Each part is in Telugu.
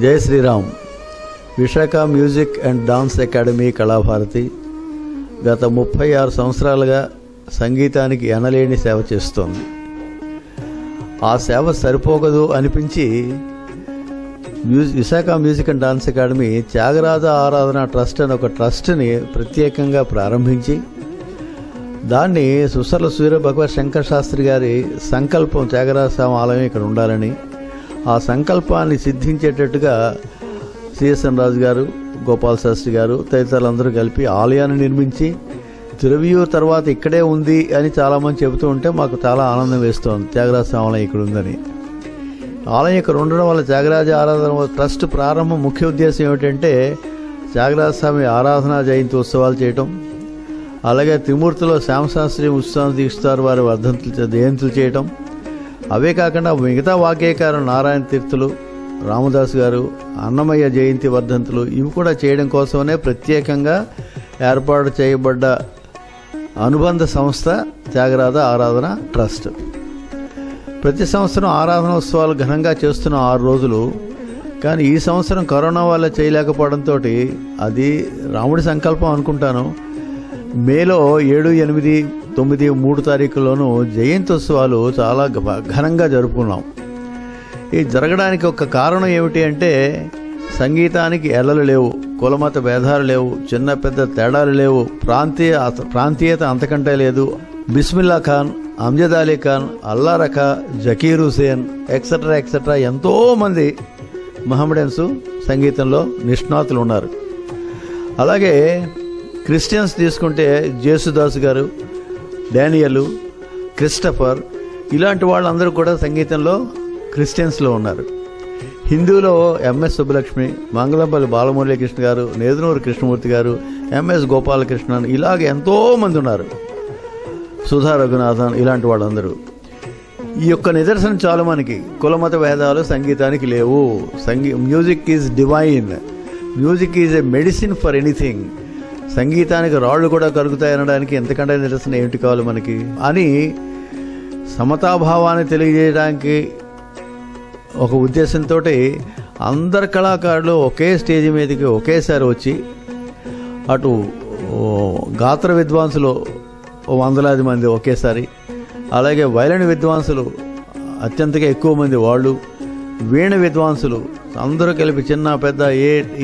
జై Shriram. Visakha music and dance academy Kalabharati గత 36 సంవత్సరాలుగా సంగీతానికి ఎనలేని సేవ చేస్తోంది. ఆ సేవ సరిపోగదు అనిపించి Visakha music and dance academy Thyagaraja Aradhana trust అని ఒక ట్రస్ట్ని ప్రత్యేకంగా ప్రారంభించి దాన్ని సుసర్ల సూర్య భగవత్ శంకర్ శాస్త్రి గారి సంకల్పం త్యాగరాజ స్వామి ఆలయం ఇక్కడ ఉండాలని, ఆ సంకల్పాన్ని సిద్ధించేటట్టుగా సిఎస్ఎన్ రాజు గారు, గోపాల్ శాస్త్రి గారు తదితరులందరూ కలిపి ఆలయాన్ని నిర్మించి తిరువియూరు తర్వాత ఇక్కడే ఉంది అని చాలామంది చెబుతూ ఉంటే మాకు చాలా ఆనందం వేస్తోంది. త్యాగరాజ స్వామి ఆలయం ఇక్కడ ఉందని. ఆలయం ఇక్కడ ఉండడం వల్ల త్యాగరాజ ఆరాధన ట్రస్ట్ ప్రారంభం ముఖ్య ఉద్దేశం ఏమిటంటే త్యాగరాజ స్వామి ఆరాధనా జయంతి ఉత్సవాలు చేయటం, అలాగే త్రిమూర్తిలో శ్యామశాస్త్రి ఉత్సవం దీక్షితారు వారి జయంతులు చేయటం, అవే కాకుండా మిగతా వాగ్గేయకారులు నారాయణ తీర్థులు, రామదాసు గారు, అన్నమయ్య జయంతి వర్ధంతులు ఇవి కూడా చేయడం కోసమనే ప్రత్యేకంగా ఏర్పాటు చేయబడ్డ అనుబంధ సంస్థ త్యాగరాజ ఆరాధన ట్రస్ట్. ప్రతి సంవత్సరం ఆరాధన ఉత్సవాలు ఘనంగా చేస్తున్న 6 రోజులు. కానీ ఈ సంవత్సరం కరోనా వల్ల చేయలేకపోవడంతో అది రాముడి సంకల్పం అనుకుంటాను. మేలో 7, 8, 9, 3 తారీఖుల్లోనూ జయంతి ఉత్సవాలు చాలా ఘనంగా జరుపుకున్నాం. ఈ జరగడానికి ఒక కారణం ఏమిటి అంటే సంగీతానికి ఎల్లలు లేవు, కులమత భేదాలు లేవు, చిన్న పెద్ద తేడాలు లేవు, ప్రాంతీయత అంతకంటే లేదు. బిస్మిల్లా ఖాన్, అమ్జద్ అలీ ఖాన్, అల్లా రఖా, జకీర్ హుసేన్ ఎక్సెట్రా ఎక్సెట్రా ఎంతోమంది మహమ్మడన్స్ సంగీతంలో నిష్ణాతులు ఉన్నారు. అలాగే క్రిస్టియన్స్ తీసుకుంటే జేసుదాస్ గారు, డానియల్, క్రిస్టఫర్ ఇలాంటి వాళ్ళందరూ కూడా సంగీతంలో క్రిస్టియన్స్లో ఉన్నారు. హిందూలో ఎంఎస్ సుబ్బలక్ష్మి, మంగళంపల్లి బాలమురళీకృష్ణ గారు, నేదునూరు కృష్ణమూర్తి గారు, ఎంఎస్ గోపాలకృష్ణన్ ఇలాగ ఎంతోమంది ఉన్నారు. సుధా రఘునాథన్ ఇలాంటి వాళ్ళందరూ. ఈ యొక్క నిదర్శనం చాలు మనకి. కులమత భేదాలు సంగీతానికి లేవు. Music is divine, music is a medicine for anything. సంగీతానికి రాళ్ళు కూడా కరుగుతాయనడానికి ఎంతకంటే నిరసన ఏమిటి కావాలి మనకి అని సమతాభావాన్ని తెలియజేయడానికి ఒక ఉద్దేశంతో అందరు కళాకారులు ఒకే స్టేజ్ మీదకి ఒకేసారి వచ్చి, అటు గాత్ర విద్వాంసులు 100 మంది ఒకేసారి, అలాగే వైలిన్ విద్వాంసులు అత్యంతగా ఎక్కువ మంది వాళ్ళు, వీణ విద్వాంసులు అందరూ కలిపి చిన్న పెద్ద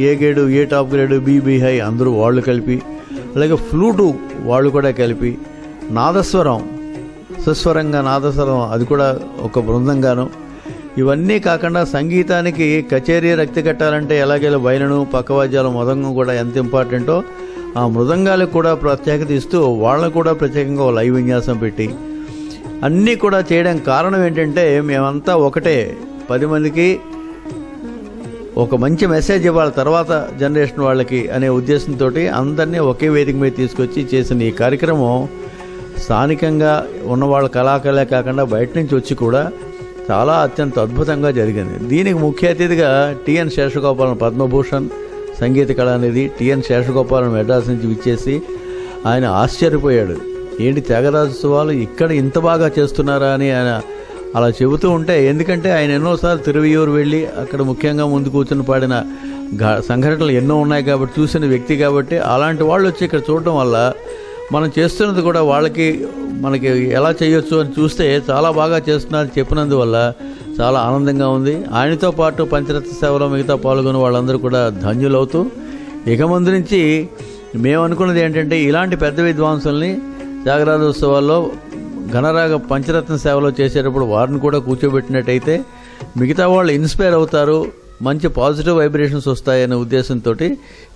A grade, A top grade, BB హై అందరూ వాళ్ళు కలిపి, అలాగే ఫ్లూటు వాళ్ళు కూడా కలిపి, నాదస్వరం సుస్వరంగా నాదస్వరం అది కూడా ఒక బృందంగాను. ఇవన్నీ కాకుండా సంగీతానికి కచేరీ రక్తి కట్టాలంటే ఎలాగే వైలిను, పక్కవాద్యాలు, మృదంగం కూడా ఎంత ఇంపార్టెంటో ఆ మృదంగాలకు కూడా ప్రత్యేకత ఇస్తూ వాళ్ళకు కూడా ప్రత్యేకంగా లైవ్ విన్యాసం పెట్టి అన్నీ కూడా చేయడం కారణం ఏంటంటే మేమంతా ఒకటే, 10 మందికి ఒక మంచి మెసేజ్ ఇవ్వాలి తర్వాత జనరేషన్ వాళ్ళకి అనే ఉద్దేశంతో అందరినీ ఒకే వేదిక మీద తీసుకొచ్చి చేసిన ఈ కార్యక్రమం స్థానికంగా ఉన్నవాళ్ళ కళాకారులే కాకుండా బయట నుంచి వచ్చి కూడా చాలా అత్యంత అద్భుతంగా జరిగింది. దీనికి ముఖ్య అతిథిగా టిఎన్ శేషగోపాలన్ పద్మభూషణ్ సంగీత కళానిధి టిఎన్ శేషగోపాలన్ మెడ్రాస్ నుంచి విచ్చేసి ఆయన ఆశ్చర్యపోయాడు. ఏంటి త్యాగరాజోత్సవాలు ఇక్కడ ఇంత బాగా చేస్తున్నారా అని ఆయన అలా చెబుతూ ఉంటే, ఎందుకంటే ఆయన ఎన్నోసార్లు తిరువియూరు వెళ్ళి అక్కడ ముఖ్యంగా ముందు కూర్చొని పాడిన సంఘటనలు ఎన్నో ఉన్నాయి కాబట్టి చూసిన వ్యక్తి కాబట్టి అలాంటి వాళ్ళు వచ్చి ఇక్కడ చూడటం వల్ల మనం చేస్తున్నది కూడా మనకి ఎలా చేయొచ్చు అని చూస్తే చాలా బాగా చేస్తున్నారు చెప్పినందువల్ల చాలా ఆనందంగా ఉంది. ఆయనతో పాటు పంచరత్న సేవలో మిగతా పాల్గొన్న వాళ్ళందరూ కూడా ధన్యులవుతూ ఇక ముందు నుంచి మేము అనుకున్నది ఏంటంటే ఇలాంటి పెద్ద విద్వాంసుల్ని త్యాగరాజోత్సవాల్లో ఘనరాగ పంచరత్న సేవలో చేసేటప్పుడు వారిని కూడా కూర్చోబెట్టినట్టయితే మిగతా వాళ్ళు ఇన్స్పైర్ అవుతారు, మంచి పాజిటివ్ వైబ్రేషన్స్ వస్తాయనే ఉద్దేశంతో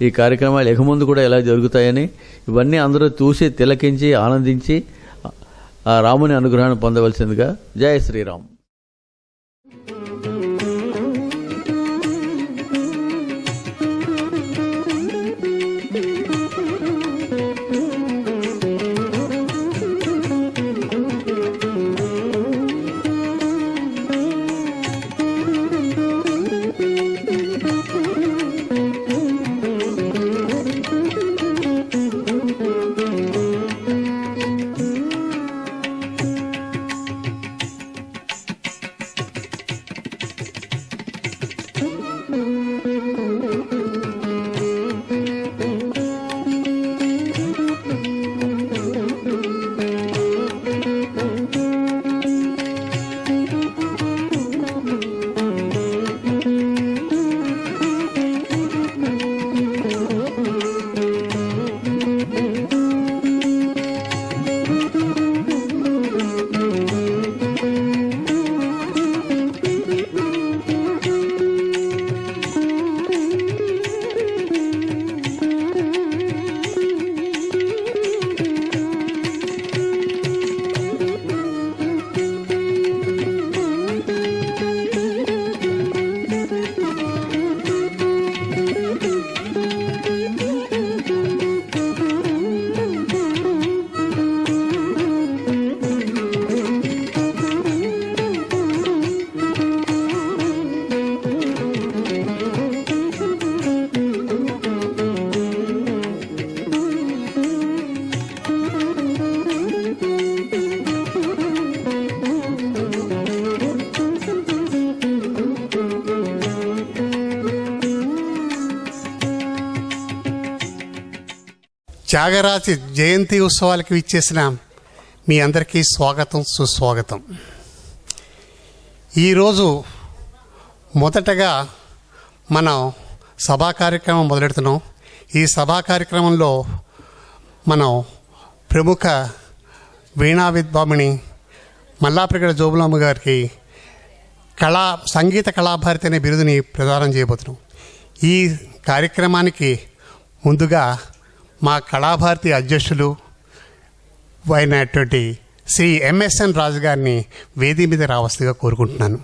ఈ కార్యక్రమాలు ఇక ముందు కూడా ఎలా జరుగుతాయని, ఇవన్నీ అందరూ చూసి తిలకించి ఆనందించి ఆ రాముని అనుగ్రహాన్ని పొందవలసిందిగా. జై శ్రీరామ్. త్యాగరాజ జయంతి ఉత్సవాలకు ఇచ్చేసిన మీ అందరికీ స్వాగతం, సుస్వాగతం. ఈరోజు మొదటగా మనం సభా కార్యక్రమం మొదలెడుతున్నాం. ఈ సభా కార్యక్రమంలో మనం ప్రముఖ వీణా విద్వామిని మల్లాప్రగడ జోబులమ్మ గారికి సంగీత కళాభారతి అనే బిరుదుని ప్రదానం చేయబోతున్నాం. ఈ కార్యక్రమానికి ముందుగా మా కళాభారతి అధ్యక్షులు అయినటువంటి శ్రీ ఎంఎస్ఎన్ రాజు గారిని వేది మీద రావస్తుగా కోరుకుంటున్నాను.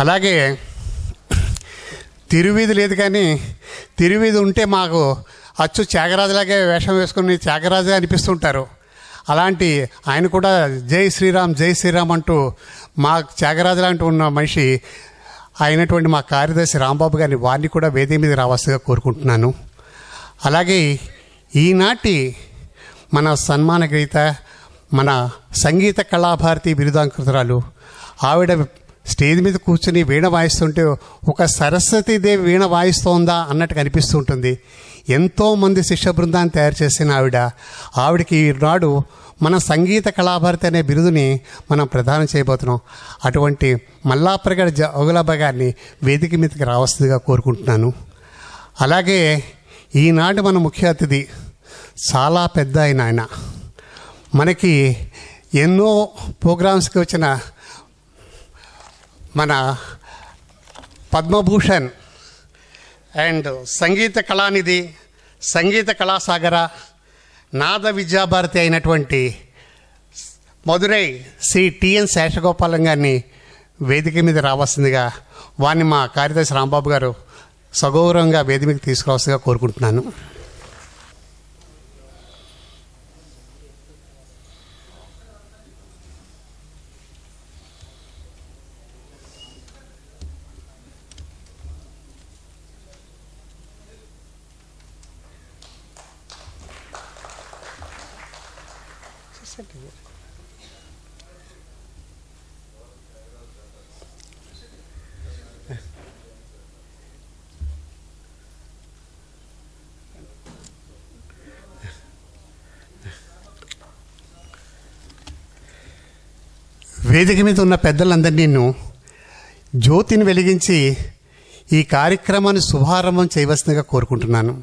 అలాగే తిరువీధి లేదు, కానీ తిరువీధి ఉంటే మాకు అచ్చు త్యాగరాజులాగే వేషం వేసుకుని త్యాగరాజుగా అనిపిస్తుంటారు. అలాంటి ఆయన కూడా జై శ్రీరామ్ జై శ్రీరామ్ అంటూ మా త్యాగరాజు లాంటి ఉన్న మనిషి అయినటువంటి మా కార్యదర్శి రాంబాబు గారిని వారిని కూడా వేది మీద రావస్తుగా కోరుకుంటున్నాను. అలాగే ఈనాటి మన సన్మాన గ్రహీత, మన సంగీత కళాభారతి బిరుదాంకృతురాలు, ఆవిడ స్టేజ్ మీద కూర్చొని వీణ వాయిస్తుంటే ఒక సరస్వతీదేవి వీణ వాయిస్తోందా అన్నట్టు కనిపిస్తూ ఉంటుంది. ఎంతోమంది శిష్య బృందాన్ని తయారు చేసిన ఆవిడకి ఈనాడు మన సంగీత కళాభారతి అనే బిరుదుని మనం ప్రదానం చేయబోతున్నాం. అటువంటి మల్లాప్రగడ జోగులమ్మ గారిని వేదిక మీదకి రావస్తుందిగా కోరుకుంటున్నాను. అలాగే ఈనాడు మన ముఖ్య అతిథి చాలా పెద్ద ఆయన మనకి ఎన్నో ప్రోగ్రామ్స్కి వచ్చిన మన పద్మభూషణ్ అండ్ సంగీత కళానిధి, సంగీత కళాసాగర, నాద విద్యాభారతి అయినటువంటి మధురై శ్రీ టిఎన్ శేషగోపాలం గారిని వేదిక మీద రావాల్సిందిగా వారిని మా కార్యదర్శి రాంబాబు గారు సగౌరవంగా వేదిక మీద తీసుకురావాల్సిందిగా కోరుకుంటున్నాను. వేదిక మీద ఉన్న పెద్దలందరినీ జ్యోతిని వెలిగించి ఈ కార్యక్రమాన్ని శుభారంభం చేయవలసిందిగా కోరుకుంటున్నాను.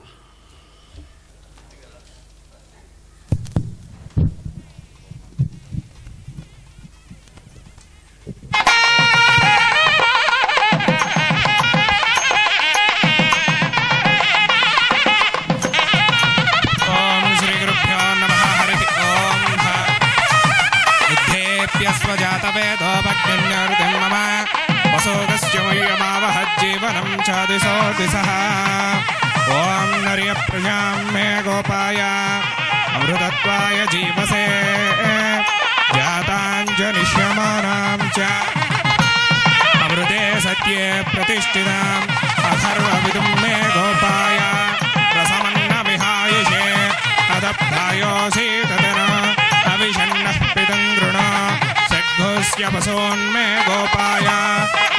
ओम नर्य प्रजां मे गोपाय अमृतत्वाय जीवसे जातांजनिष्यमानां च अमृते सत्ये प्रतिष्ठिताम् अथर्वविदुं मे गोपाय रसमन्नमिहायिषे अदप्तायोऽसि तदन अविषण्णः पितं गृण षड्घोऽस्य वसोन्मे गोपाय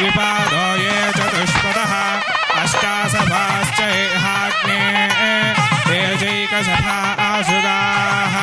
विपादो ये चतुष्पदः अष्टासभाश्च हाग्ने तेजैकसभा आसुगाः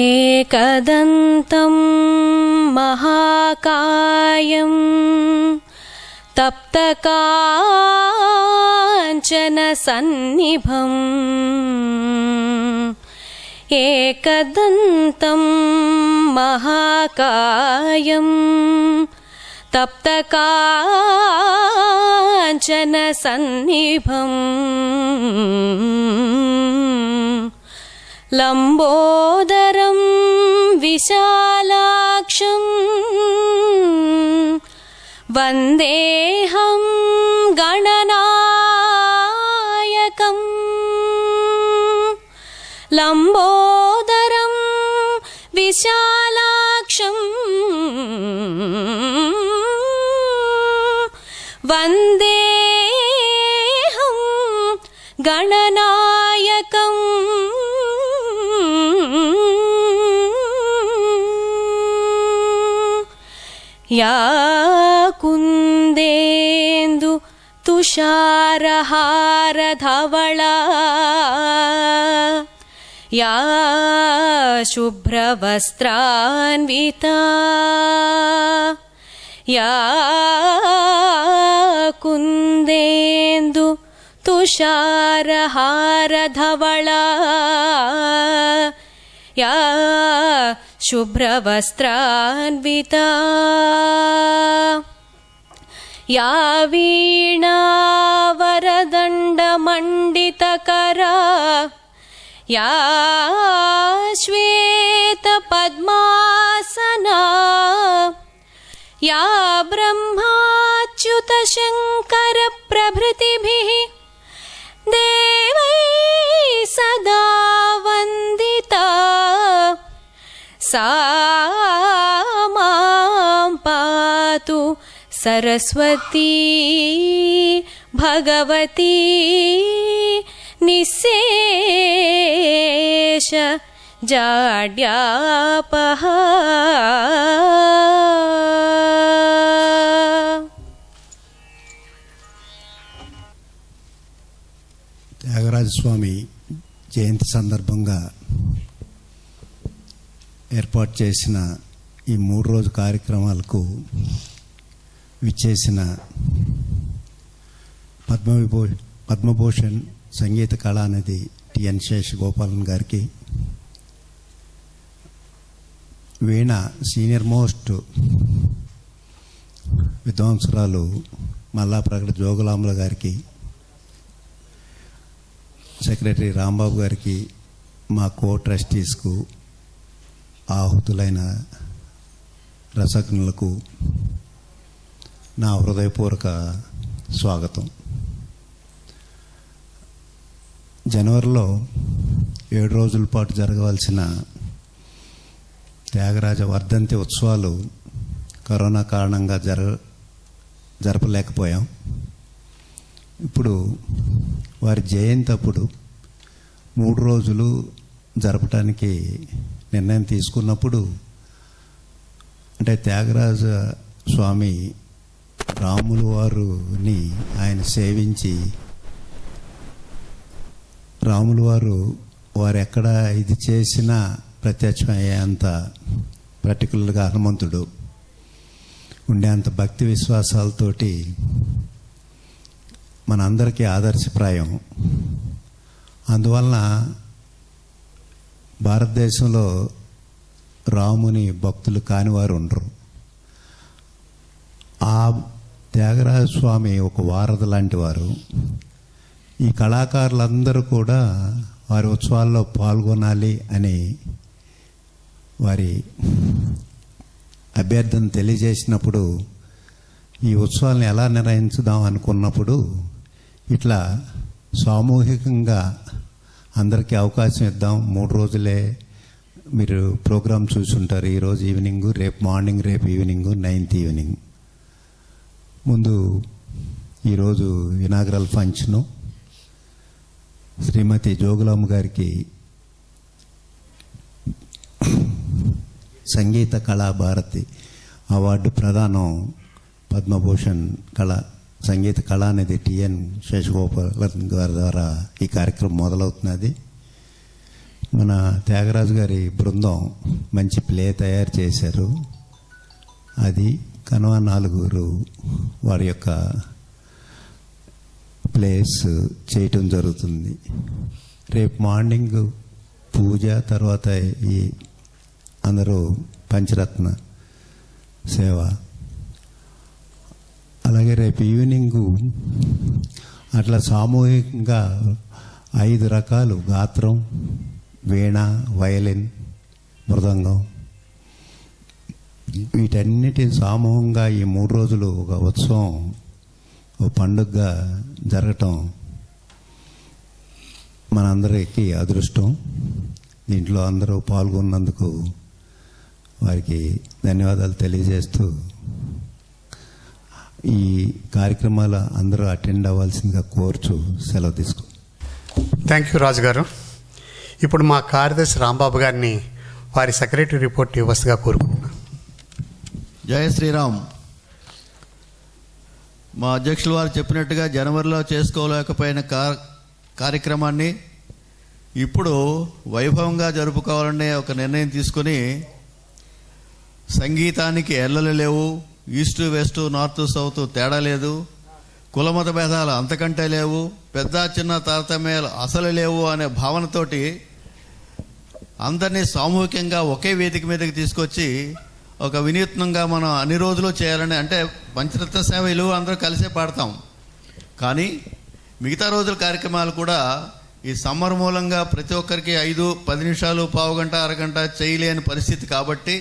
एकदन्तं महाकायं तप्तकाञ्चनसन्निभम् एकदन्तं महाकायं तप्तकाञ्चनसन्निभम् लम्बोदरं विशालाक्षं वन्देऽहं गणना విశాలాక్షం వందేహం గణనాయకం యా కుందేందు తుషారహారధవళా యా శుభ్రవస్త్రాన్వితా యా కుందేందు తుషారహారధవళా యా శుభ్రవస్త్రాన్వితా యా వీణావరదండమండితకరా యా శ్వేతపద్మాసనా యా బ్రహ్మాచ్యుతశంకరప్రభృతిభిः దేవైः సదా వందితా సా మాం పాతు సరస్వతీ భగవతీ నిశ్శేష జాడ్యాపహ. త్యాగరాజస్వామి జయంతి సందర్భంగా ఏర్పాటు చేసిన ఈ 3 రోజు కార్యక్రమాలకు విచ్చేసిన పద్మభూషణ్ సంగీత కళానిధి టిఎన్ శేషగోపాలన్ గారికి, వీణ సీనియర్ మోస్ట్ విద్వాంసురాలు మల్లాప్రగడ జోగులాంబల గారికి, సెక్రటరీ రాంబాబు గారికి, మా కో ట్రస్టీస్కు, ఆహుతులైన రసజ్ఞులకు నా హృదయపూర్వక స్వాగతం. జనవరిలో 7 రోజుల పాటు జరగవలసిన త్యాగరాజ వర్ధంతి ఉత్సవాలు కరోనా కారణంగా జరపలేకపోయాం. ఇప్పుడు వారి జయంతి అప్పుడు 3 రోజులు జరపడానికి నిర్ణయం తీసుకున్నప్పుడు, అంటే త్యాగరాజ స్వామి రాములు వారిని ఆయన సేవించి, రాములు వారు ఎక్కడ ఇది చేసినా ప్రత్యక్షమయ్యేంత పర్టికులర్గా హనుమంతుడు ఉండేంత భక్తి విశ్వాసాలతోటి మనందరికీ ఆదర్శప్రాయం. అందువలన భారతదేశంలో రాముని భక్తులు కానివారు ఉండరు. ఆ త్యాగరాజ స్వామి ఒక వారధి లాంటి వారు. ఈ కళాకారులందరూ కూడా వారి ఉత్సవాల్లో పాల్గొనాలి అని వారి అభ్యర్థన తెలియజేసినప్పుడు, ఈ ఉత్సవాలను ఎలా నిర్వహించుదాం అనుకున్నప్పుడు, ఇట్లా సామూహికంగా అందరికీ అవకాశం ఇద్దాం. 3 రోజులే మీరు ప్రోగ్రాం చూసుంటారు. ఈరోజు ఈవినింగ్, రేపు మార్నింగ్, రేపు ఈవినింగ్, 9th ఈవినింగ్. ముందు ఈరోజు ఇనాగరల్ ఫంక్షను శ్రీమతి జోగులాంబ గారికి సంగీత కళాభారతి అవార్డు ప్రదానం పద్మభూషణ్ సంగీత కళానిధి టిఎన్ శేషగోపాలన్ గారి ద్వారా ఈ కార్యక్రమం మొదలవుతున్నది. మన త్యాగరాజు గారి బృందం మంచి ప్లే తయారు చేశారు. అది కనుమ 4 వారి యొక్క ప్లేస్ చేయటం జరుగుతుంది. రేపు మార్నింగ్ పూజ, తర్వాత ఈ అందరూ పంచరత్న సేవ. అలాగే రేపు ఈవినింగు అట్లా సామూహికంగా 5 రకాలు, గాత్రం, వీణ, వయలిన్, మృదంగం, వీటన్నిటిని సమూహంగా ఈ 3 రోజులు ఒక ఉత్సవం, ఒక పండుగగా జరగటం మనందరికీ అదృష్టం. దీంట్లో అందరూ పాల్గొన్నందుకు వారికి ధన్యవాదాలు తెలియజేస్తూ ఈ కార్యక్రమాల అందరూ అటెండ్ అవ్వాల్సిందిగా కోరుచు సెలవు తీసుకో. థ్యాంక్ యూ రాజు గారు. ఇప్పుడు మా కార్యదర్శి రాంబాబు గారిని వారి సెక్రటరీ రిపోర్ట్ ఇవ్వస్తుగా కోరుకుంటున్నాను. జయ శ్రీరామ్. మా అధ్యక్షులు వారు చెప్పినట్టుగా జనవరిలో చేసుకోలేకపోయిన కార్యక్రమాన్ని ఇప్పుడు వైభవంగా జరుపుకోవాలనే ఒక నిర్ణయం తీసుకుని, సంగీతానికి ఎల్లలు లేవు, ఈస్టు వెస్టు నార్త్ సౌత్ తేడా లేదు, కులమత భేదాలు అంతకంటే లేవు, పెద్ద చిన్న తారతమ్యాలు అసలు లేవు అనే భావనతోటి అందరినీ సామూహికంగా ఒకే వేదిక మీదకి తీసుకొచ్చి ఒక వినూత్నంగా మనం అన్ని రోజులు చేయాలని, అంటే పంచరత్న సేవ ఇలువ అందరూ కలిసే పాడతాం, కానీ మిగతా రోజుల కార్యక్రమాలు కూడా ఈ సమ్మర్ మూలంగా ప్రతి ఒక్కరికి 5-10 నిమిషాలు, పావు గంట, అరగంట చేయలేని పరిస్థితి కాబట్టి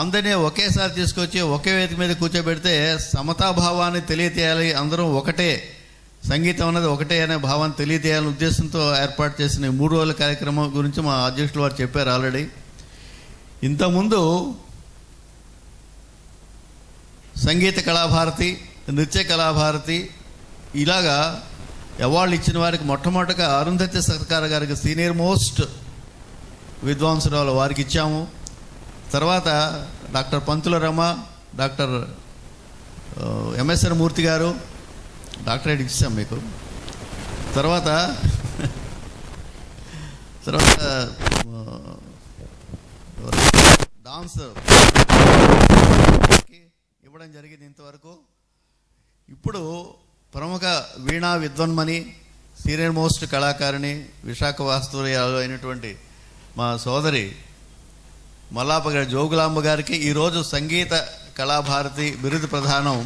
అందరినీ ఒకేసారి తీసుకొచ్చి ఒకే వేదిక మీద కూర్చోబెడితే సమతాభావాన్ని తెలియజేయాలి, అందరం ఒకటే, సంగీతం అన్నది ఒకటే అనే భావాన్ని తెలియజేయాలనే ఉద్దేశంతో ఏర్పాటు చేసిన 3 రోజుల కార్యక్రమం గురించి మా అధ్యక్షులు వారు చెప్పారు ఆల్రెడీ. ఇంతకుముందు సంగీత కళాభారతి, నృత్య కళాభారతి ఇలాగా అవార్డులు ఇచ్చిన వారికి మొట్టమొదటిగా అరుంధతి సర్కార్ గారికి సీనియర్ మోస్ట్ విద్వాంసురాలు వారికి ఇచ్చాము. తర్వాత డాక్టర్ పంతుల రమ, డాక్టర్ ఎంఎస్ఆర్ మూర్తి గారు డాక్టరేట్ ఇచ్చాం మీకు. తర్వాత డాన్స్ ఇవ్వడం జరిగింది ఇంతవరకు. ఇప్పుడు ప్రముఖ వీణా విద్వన్మణి, సీనియర్ మోస్ట్ కళాకారిణి, విశాఖ వాస్తవ్యాలు అయినటువంటి మా సోదరి మల్లాప గారి జోగులాంబ గారికి ఈరోజు సంగీత కళాభారతి బిరుదు ప్రదానం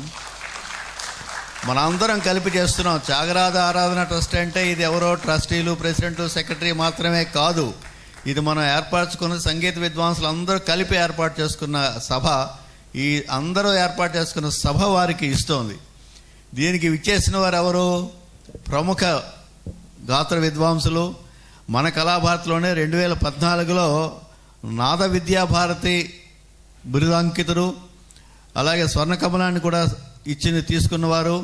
మనందరం కలిపి చేస్తున్నాం. త్యాగరాజ ఆరాధన ట్రస్ట్ అంటే ఇది ఎవరో ట్రస్టీలు, ప్రెసిడెంట్, సెక్రటరీ మాత్రమే కాదు, ఇది మనం ఏర్పరచుకున్న సంగీత విద్వాంసులు అందరూ కలిపి ఏర్పాటు చేసుకున్న సభ. ఈ అందరూ ఏర్పాటు చేసుకున్న సభ వారికి ఇస్తోంది. దీనికి విచ్చేసిన వారు ఎవరు? ప్రముఖ గాత్ర విద్వాంసులు. మన కళాభారతిలోనే 2014లో నాద విద్యాభారతి బిరుదాంకితుడు, అలాగే స్వర్ణకమలాన్ని కూడా తీసుకున్నవారు,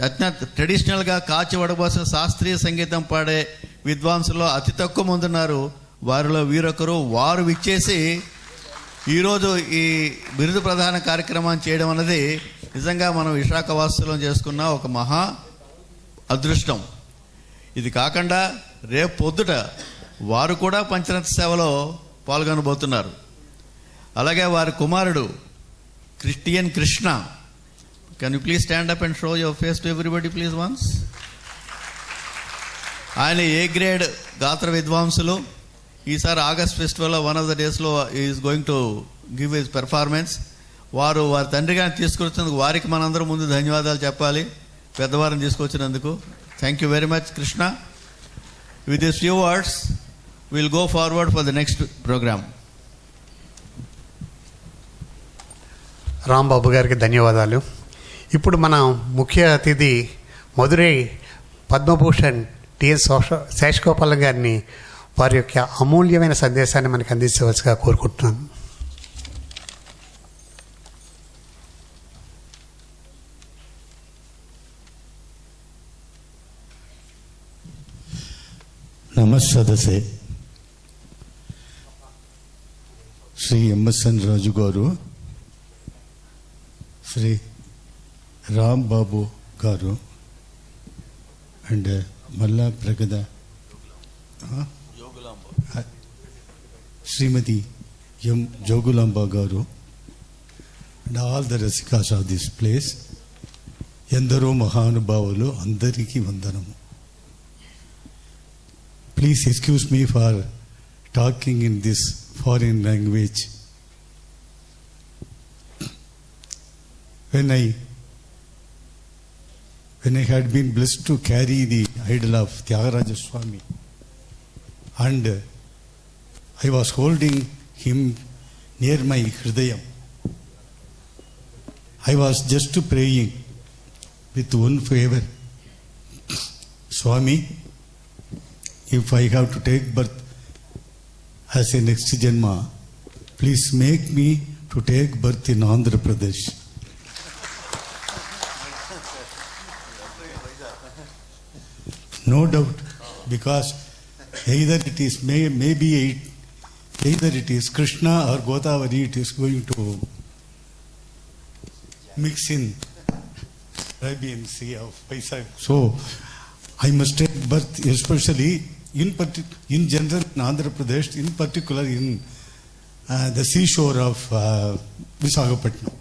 అత్యంత ట్రెడిషనల్గా కాచి వడబోసిన శాస్త్రీయ సంగీతం పాడే విద్వాంసుల్లో అతి తక్కువ మంది ఉన్నారు. వారిలో వీరొకరు. వారు విచ్చేసి ఈరోజు ఈ బిరుదు ప్రధాన కార్యక్రమాన్ని చేయడం అనేది నిజంగా మనం విశాఖవాసులం చేసుకున్న ఒక మహా అదృష్టం. ఇది కాకుండా రేపు పొద్దుట వారు కూడా పంచరత్న సేవలో పాల్గొనబోతున్నారు. అలాగే వారి కుమారుడు Christian Krishna. Can you please stand up and show your face to everybody please once. ఆయన ఏ గ్రేడ్ గాత్ర విద్వాంసులు. ఈసారి ఆగస్ట్ ఫెస్టివల్లో వన్ ఆఫ్ ద డేస్లో is going to give his performance. వారి తండ్రి గారిని తీసుకొచ్చినందుకు వారికి మనందరం ముందు ధన్యవాదాలు చెప్పాలి, పెద్దవారిని తీసుకొచ్చినందుకు. Thank you very much Krishna. With this few words will go forward for the next programme. Rambabu గారికి ధన్యవాదాలు. ఇప్పుడు మన ముఖ్య అతిథి మధురై పద్మభూషణ్ టిఎస్ శేషగోపాల్ గారిని వారి యొక్క అమూల్యమైన సందేశాన్ని మనకు అందించవలసిగా కోరుకుంటున్నాను. నమస్సదసే శ్రీ ఎంఎస్ఎన్ రాజు గారు, శ్రీ రాంబాబు గారు అండ్ మల్లా ప్రగద శ్రీమతి M Jogulamba garu and all the rasikas of this place, ఎందరో మహానుభావులు, అందరికీ వందనము. Please excuse me for talking in this foreign language. When I had been blessed to carry the idol of Tyagaraja Swami and I was holding him near my hridayam, I was just praying with one favor, Swami, if I have to take birth as a next Janma, please make me to take birth in Andhra Pradesh. No doubt, because either it is either it is Krishna or Godavari, it is going to mix in Arabian Sea of Vizag. So I must take birth, especially in general in Andhra Pradesh, in particular in the seashore of Visakhapatnam.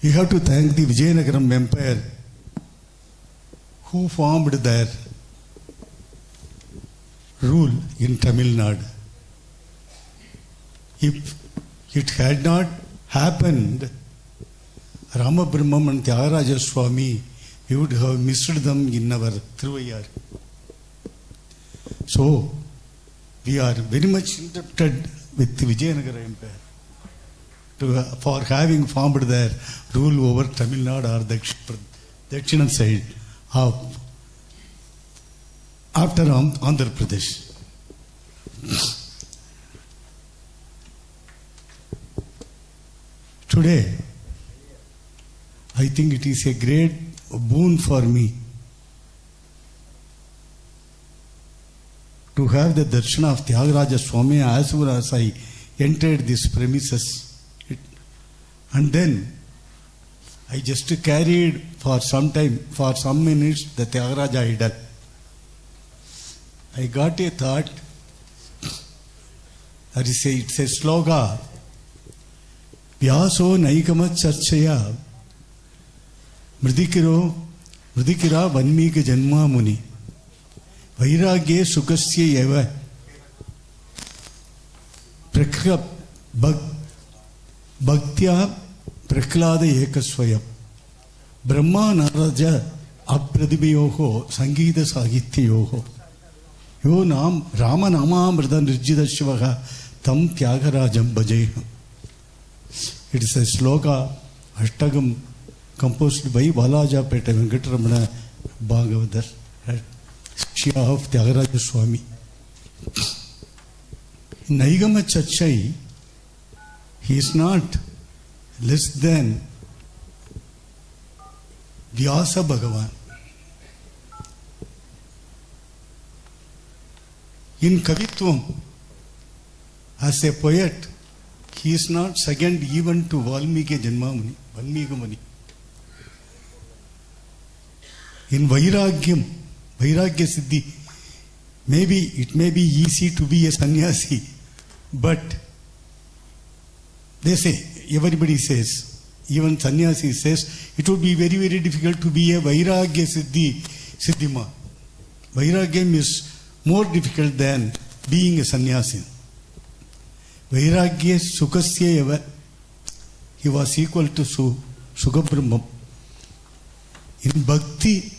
We have to thank the Vijayanagaram Empire who formed their rule in Tamil Nadu. If it had not happened, Ramabrahmam and Tyagaraja Swami, we would have missed them in our Thiruvayar. So, we are very much indebted with the Vijayanagara Empire for having formed their rule over Tamil Nadu or Dakshina side of after Andhra Pradesh. Today, I think it is a great boon for me to have the darshan of Tyagaraja Swami as soon as I entered these premises. And then I just carried for some time, for some minutes, the Tyagaraja idol. I got a thought, it's a slogan, Vyaso Naikama Charchaya Mridikira Vanmika Janma Muni Vairagye Sukasya Eva Bhaktya Praklada Ekaswayam Brahma Naraja Apradibyoho Sangeeta Sahityoho Yo Nam Rama Namamrita Nirjita Shivaha Tam Tyagarajam Bhajeham. It is a sloka Ashtagam composed by Balajapeta Venkataramana Bhagavatar, Shia of Tyagaraja Swami. Naigama Chachai, he is not less than Vyasa Bhagavan. In Kavitvam, as a poet, he is not second even to Valmiki Janmamuni, Valmiki Muni. In Vairagyam, Vairagya Siddhi, maybe it may be easy to be a sannyasi, but they say, everybody says, even sannyasi says, it would be very, very difficult to be a Vairagya Siddhima. Vairagyam is more difficult than being a sannyasi. Vairagya Sukasya Eva, he was equal to Sugabrahmam. In Bhakti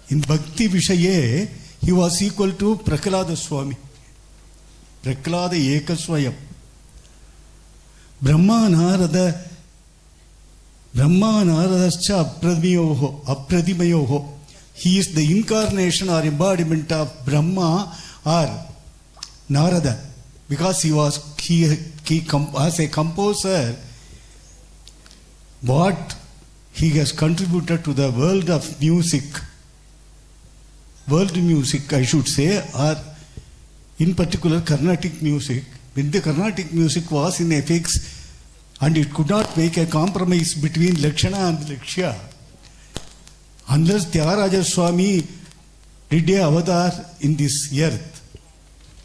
Vishaye, he was equal to Prahlada Swami. Prahlada Ekaswayam. Brahma Naradascha Apradimayoho. He is the incarnation or embodiment of Brahma or Narada. Because he as a composer, what he has contributed to the world of music, I should say, or in particular Carnatic music, when the Carnatic music was in a fix and it could not make a compromise between Lakshana and Lakshya, unless Tyagaraja Swami did a avatar in this earth,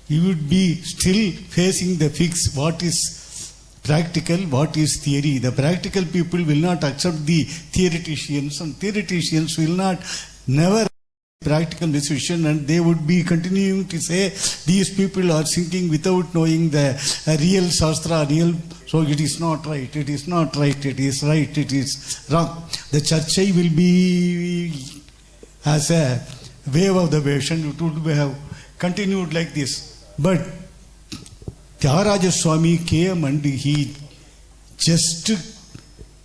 he would be still facing the fix, what is practical, what is theory. The practical people will not accept the theoreticians, and theoreticians will not never practical decision, and they would be continuing to say these people are thinking without knowing the real Shastra, so it is not right, it is not right, it is right, it is wrong. The Charchai will be as a wave of the ocean, it would have continued like this. But Tyagaraja Swami came and he just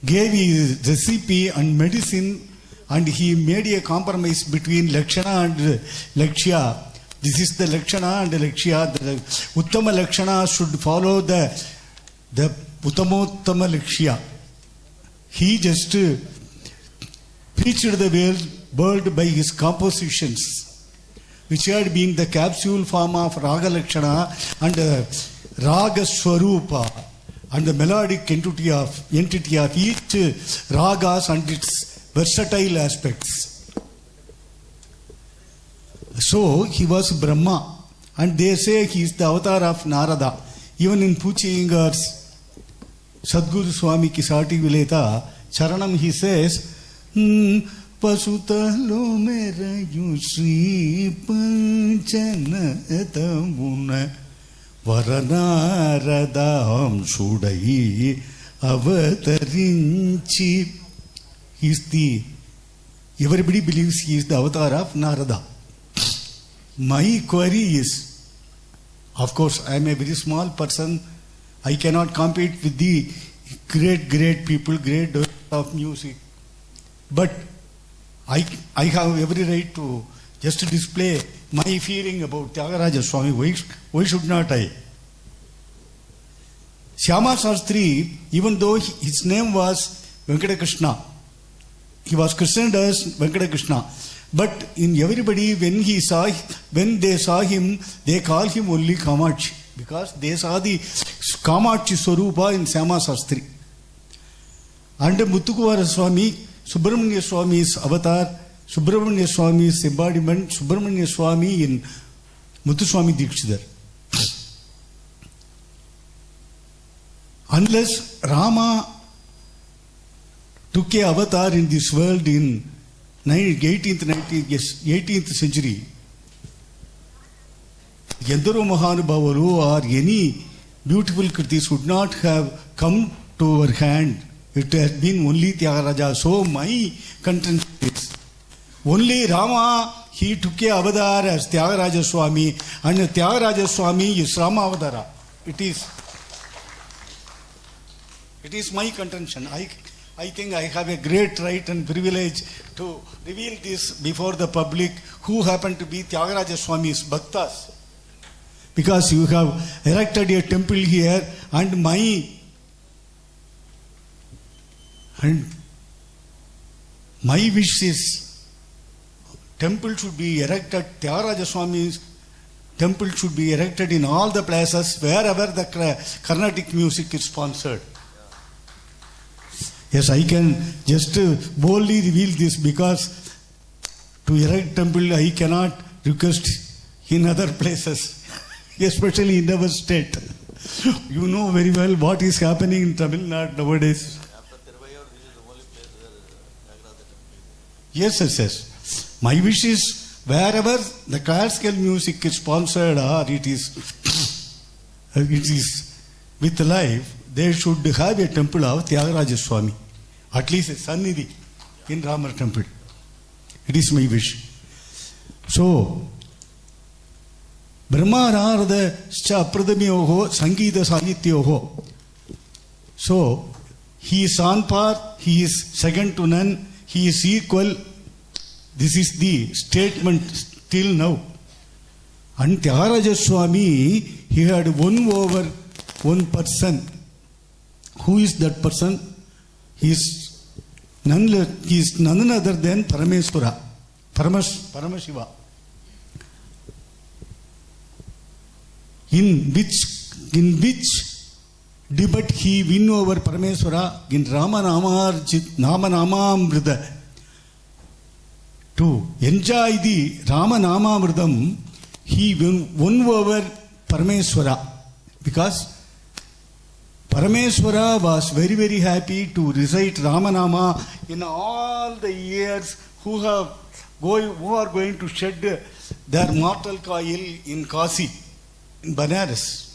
gave his recipe and medicine and he made a compromise between Lakshana and Lakshya. This is the Lakshana and the Lakshya. The Uttama Lakshana should follow the Uttamottama Lakshya. He just preached the world by his compositions, which had been the capsule form of Raga Lakshana and Raga Swarupa, and the melodic entity of each ragas and its versatile aspects. So he was Brahma, and they say he is the avatar of Narada. Even in Puchi Ingar's Sadguru Swami Kisati Vileta Charanam, he says, Pasutalo merayu Sri Panchanatamuna Varanaradam Sudai Avatarinchi. Everybody believes he is the avatar of Narada. My query is, of course, I am a very small person. I cannot compete with the great people, great of music. But I have every right to just display my feeling about Tyagaraja Swami. Why should not I? Shyama Shastri, even though his name was Venkata Krishna, he was christened as Venkata Krishna. But in everybody, when they saw him, they call him only Kamachi, because they saw the Kamachi Swarupa in Shyama Shastri. And Muttukuvara Swami, Subramanya Swami's avatar, Subramanya Swami's embodiment, Subramanya Swami in Muthuswami Dikshidhar. Unless Rama took a avatar in this world in 18th century, Yendaro Mahanubhavaru or any beautiful kritis would not have come to our hand. It has been only Tyagaraja. So my contention is, only Rama, he took a avatar as Tyagaraja Swami, and Tyagaraja Swami is Rama Avadara. It is my contention. I think I have a great right and privilege to reveal this before the public who happen to be Tyagaraja Swami's bhaktas. Because you have erected a temple here, and my wish is temple should be erected, Tyagaraja Swami's temple should be erected in all the places wherever the Carnatic music is sponsored. Yes, I can just boldly reveal this, because to erect temple I cannot request in other places, especially in our state. You know very well what is happening in Tamil Nadu nowadays. Yes. My wish is wherever the classical music is sponsored or it is with life, they should have a temple of Tyagaraja Swami, at least a Sannidhi in Ramar temple. It is my wish. So, Brahma Narada Apradamyoho Sangeeta Sahityoho. So, he is on par, he is second to none, he is equal. This is the statement till now. And Tyagaraja Swami, he had won over one person. Who is that person? He is none other than Parameswara, Paramashiva. In which debate he win over Parameswara? In Ramanamamrita. To enjoy the Ramanamamritam, he won over Parameswara, because Parameswara was very, very happy to recite Ramanama in all the years who are going to shed their mortal coil in Kasi, in Banaras.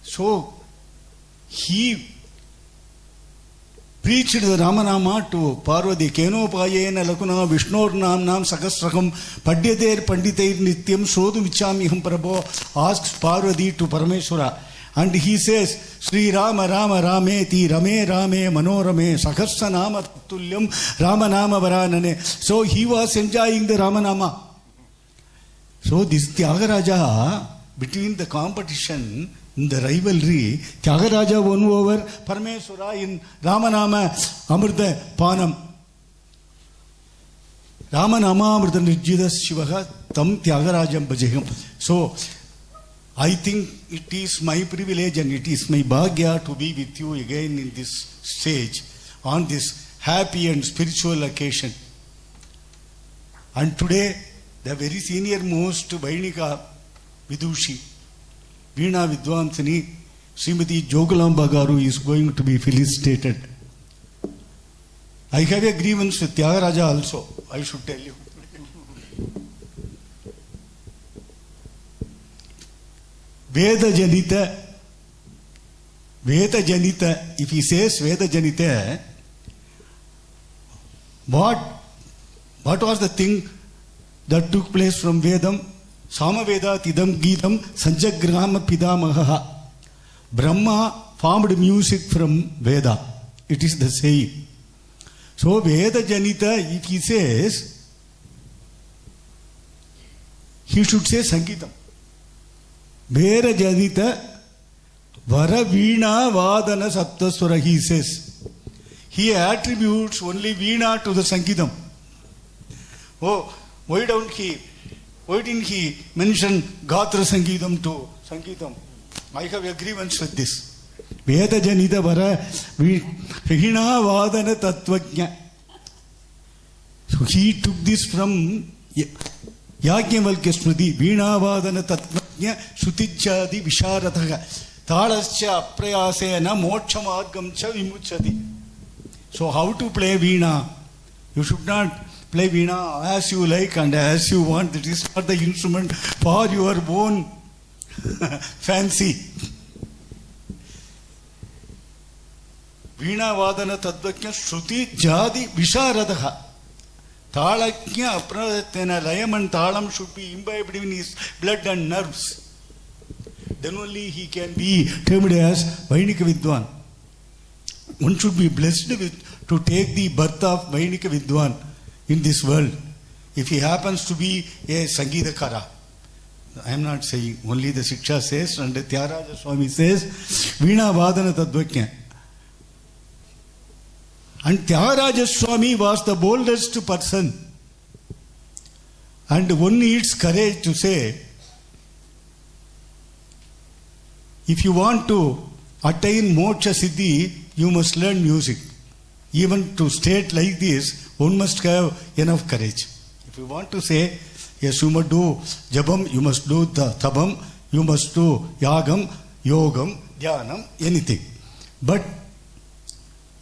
So, he preached the Ramanama to Parvati. Kenopayena lakuna Vishnor namnam sakasrakam padyader panditair nityam sodum ichami ham prabho asks Parvati to Parameshwara. And he says, Sri Rama Rama Rameti Rame Rame Manorame Sahasra Nama Tulyam Rama Nama Varanane. So he was enjoying the Ramanama. So this Tyagaraja, between the competition, in the rivalry, Tyagaraja won over Parameswara in Ramanama Amrita Panam. Ramanama Amrita Nirjidas Shivaha Tam Tyagarajam Bhajeham. So I think it is my privilege and it is my bhagya to be with you again in this stage on this happy and spiritual occasion. And today, the very senior most Vainika Vidushi, Veena Vidwansini, Srimati Jogalamba Garu is going to be felicitated. I have a grievance with Tyagaraja also, I should tell you. Veda Janita, if he says Veda Janita, what was the thing that took place from Vedam? Samaveda Tidam Geetam Sanjagrama Pidamaha. Brahma formed music from Veda. It is the saying. So Veda Janita, if he says, he should say Sangeetam. Veda Janita Vara Veena Vadana Saptaswara, he says. He attributes only Veena to the Sangeetam. Oh, why didn't he mention Gatra Sangeetam to Sangeetam? I have a grievance with this. Veda Janita Vara Veena Vadana Tattvajna. So he took this from Yajnavalkya Smriti. Veena Vadana Tattvajna Sutijjadi Visharathaga Talascha Aprayasena Mokshamargam Cha Vimuchati. So how to play Veena? You should not play Veena as you like and as you want. It is not the instrument for your own fancy. Veena Vadana Tadvakya Shruti Jadi Visharadaha. Talakya Apradhatena Layam and Talam should be imbibed in his blood and nerves. Then only he can be termed as Vainika Vidwan. One should be blessed to take the birth of Vainika Vidwan in this world. If he happens to be a Sangeetakara. I am not saying, only the Shiksha says and the Tyagaraja Swami says, Veena Vadana Tadvakya. And Tyagaraja Swami was the boldest person. And one needs courage to say, if you want to attain moksha siddhi, you must learn music. Even to state like this, one must have enough courage. If you want to say, yes, you must do jabam, you must do the tabam, you must do yagam, yogam, dhyanam, anything. But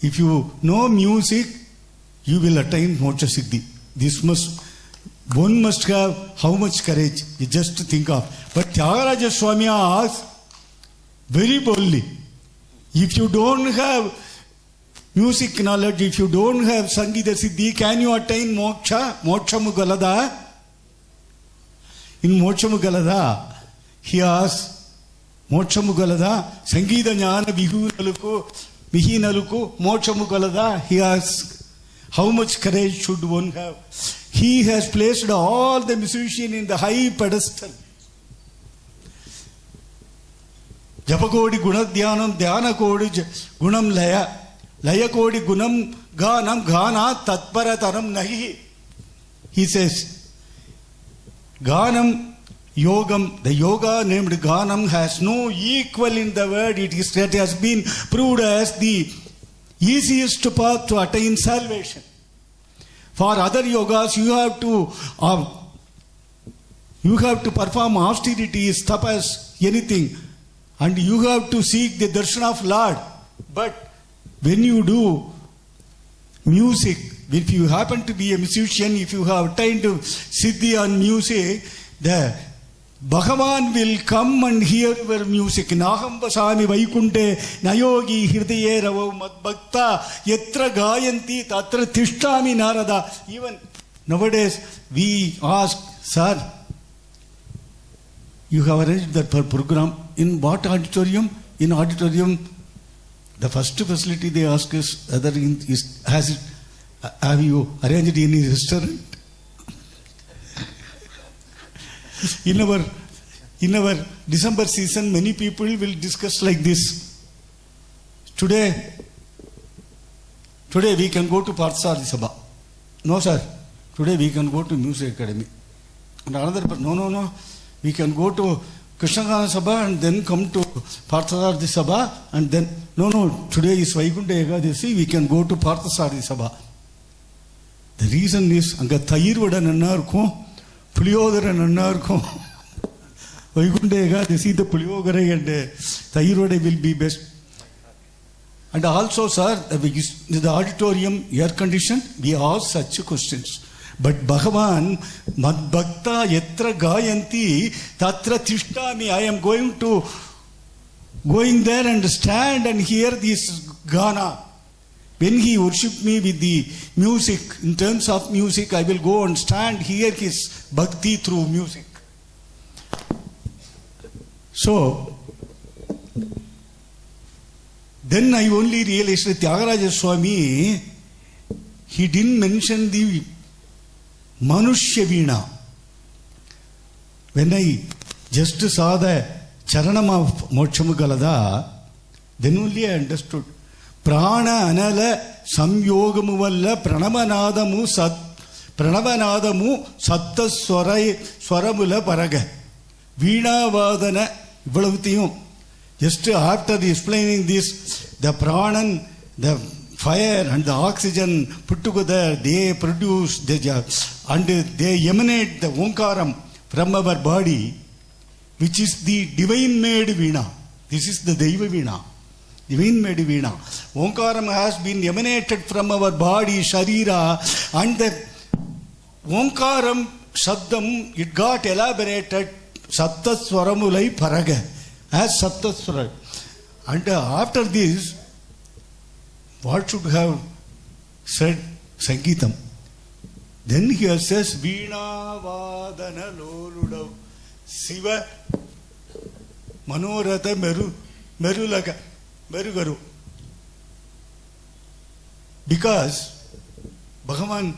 if you know music, you will attain moksha siddhi. One must have how much courage, you just think of. But Tyagaraja Swami asks very boldly, if you don't have music knowledge, if you don't have Sangeeta Siddhi, can you attain moksha? Moksha Mugalada? In Moksha Mugalada, he asks, Moksha Mugalada, Sangeeta Jnana Vihinaluku, Moksha Mugalada, he asks, how much courage should one have? He has placed all the musicians in the high pedestal. Japakodi Gunadhyanam, Dhyana Kodi Gunam Laya, Laya Kodi Gunam Ganam Gana Tatparataram Nahi. He says, Ganam Yogam, the yoga named Ganam has no equal in the world. It has been proved as the easiest path to attain salvation. For other yogas, you have to perform austerities, tapas, anything. And you have to seek the darshan of Lord. But when you do music, if you happen to be a musician, if you have attained siddhi on music, the Bhagavan will come and hear your music. Naham vasami vaikunte nayogi hirdaye ravo madbhakta yatra gayanti tatra tishtami narada. Even nowadays we ask, sir, you have arranged that for program. In what auditorium? In auditorium, the first facility they ask is whether have you arranged any restaurant? In our December season, many people will discuss like this. Today we can go to Parthasarathi Sabha. No, sir. Today we can go to Music Academy. And another person, no. We can go to Krishnagana Sabha and then come to Parthasarathi Sabha and then, no. Today is Vaikunta Ekadasi. We can go to Parthasarathi Sabha. The reason is, anga Thayirvada nanna irukum, Puliyodara nanna irukum. Vaikunta Ekadasi, the Puliyogara and Thayirvada will be best. And also, sir, the auditorium air conditioned, we ask such questions. But Bhagavan, Mad Bhakta Yatra Gayanti Tatra Tishtami, I am going there and stand and hear this Gana. When he worshipped me with the music, in terms of music, I will go and stand, hear his bhakti through music. So, then I only realized that Tyagaraja Swami, he didn't mention the Manushya Veena. When I just saw the Charanam of Mokshamugalada, then only I understood. Prana Anala Samyogamu Valla Pranavanadamu Satta Swaramula Paraga Veena Vadana Ivalavutiyum. Just after explaining this, the pranan, the fire and the oxygen put together, they produce and they emanate the Omkaram from our body, which is the divine made Veena. This is the Deiva Veena, divine made Veena. Omkaram has been emanated from our body, Sharira, and the Omkaram Shabdam, it got elaborated Satta Swaramulai Paraga. As Saptaswara. And after this, what should have said Sangeetam? Then he says, Veena Vadana Loludav Siva Manoratha Merulaga Merugaru. Because Bhagavan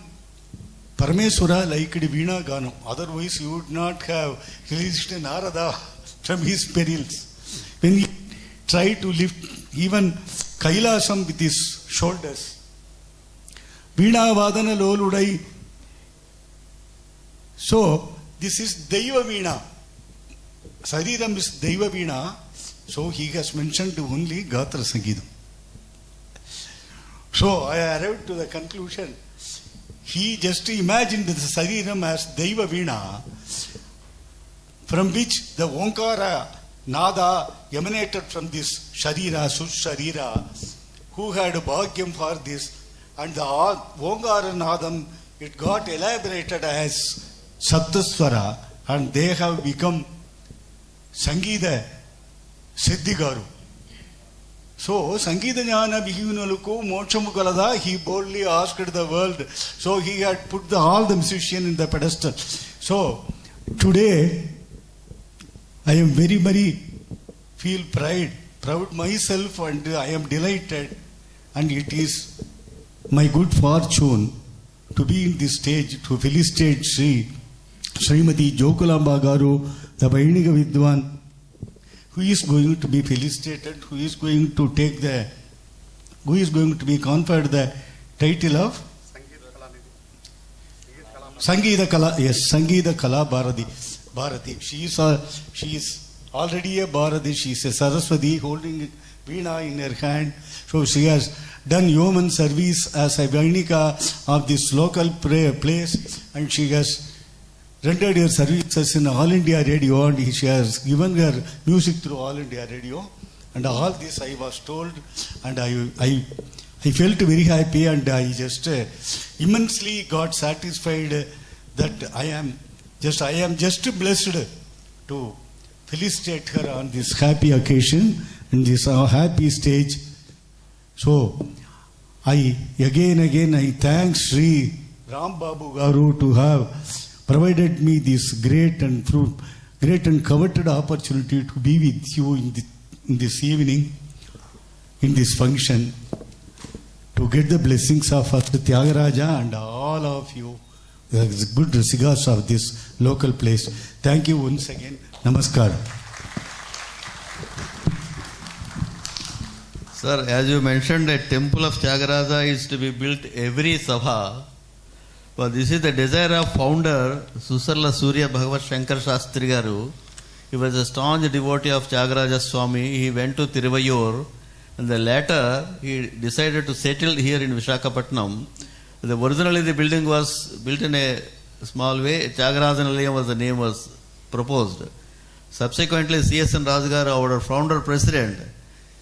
Parameswara liked Veena Ganam. Otherwise, he would not have released Narada from his perils. When he tried to lift even Kailasam with his shoulders. Veena Vadana Loludai. So, this is Deiva Veena. Sariram is Deiva Veena. So, he has mentioned only Gatra Sangeetam. So, I arrived to the conclusion. He just imagined the Sariram as Deiva Veena, from which the Omkara Nada emanated from this Sharira, Sharira, who had a bhagyam for this, and the Omkara Nadam, it got elaborated as Saptaswara, and they have become Sangeeta Siddhigaru. So, Sangeeta Jnana Vihunaluku Mokshamugalada, he boldly asked the world. So, he had put all the musicians in the pedestal. So, today, I am very feel proud myself, and I am delighted, and it is my good fortune to be in this stage to felicitate Srimati Jokulamba Garu, the Vainika Vidwan, who is going to be felicitated, who is going to be conferred the title of Sangeeta Kala, yes, Sangeeta Kala Bharati. She is already a Bharati. She is a Saraswati holding Veena in her hand. So she has done yeoman service as a Vainika of this local place, and she has rendered her services in All India Radio, and she has given her music through All India Radio. And all this I was told, and I felt very happy, and I just immensely got satisfied that I am just blessed to felicitate her on this happy occasion and this happy stage. So I thank Sri Ram Babu Garu to have provided me this great and great and coveted opportunity to be with you in this evening, in this function, to get the blessings of Tyagaraja and all of you, the good residents of this local place. Thank you once again. Namaskar. Sir, as you mentioned, a temple of Tyagaraja is to be built every Sabha. But this is the desire of founder Susarla Surya Bhagavat Shankar Shastri Garu. He was a staunch devotee of Tyagaraja Swami. He went to Tiruvayur, and then later he decided to settle here in Visakhapatnam. Originally the building was built in a small way. Tyagaraja Nilayam was the name was proposed. Subsequently, C.S.N. Rajgar, our founder president,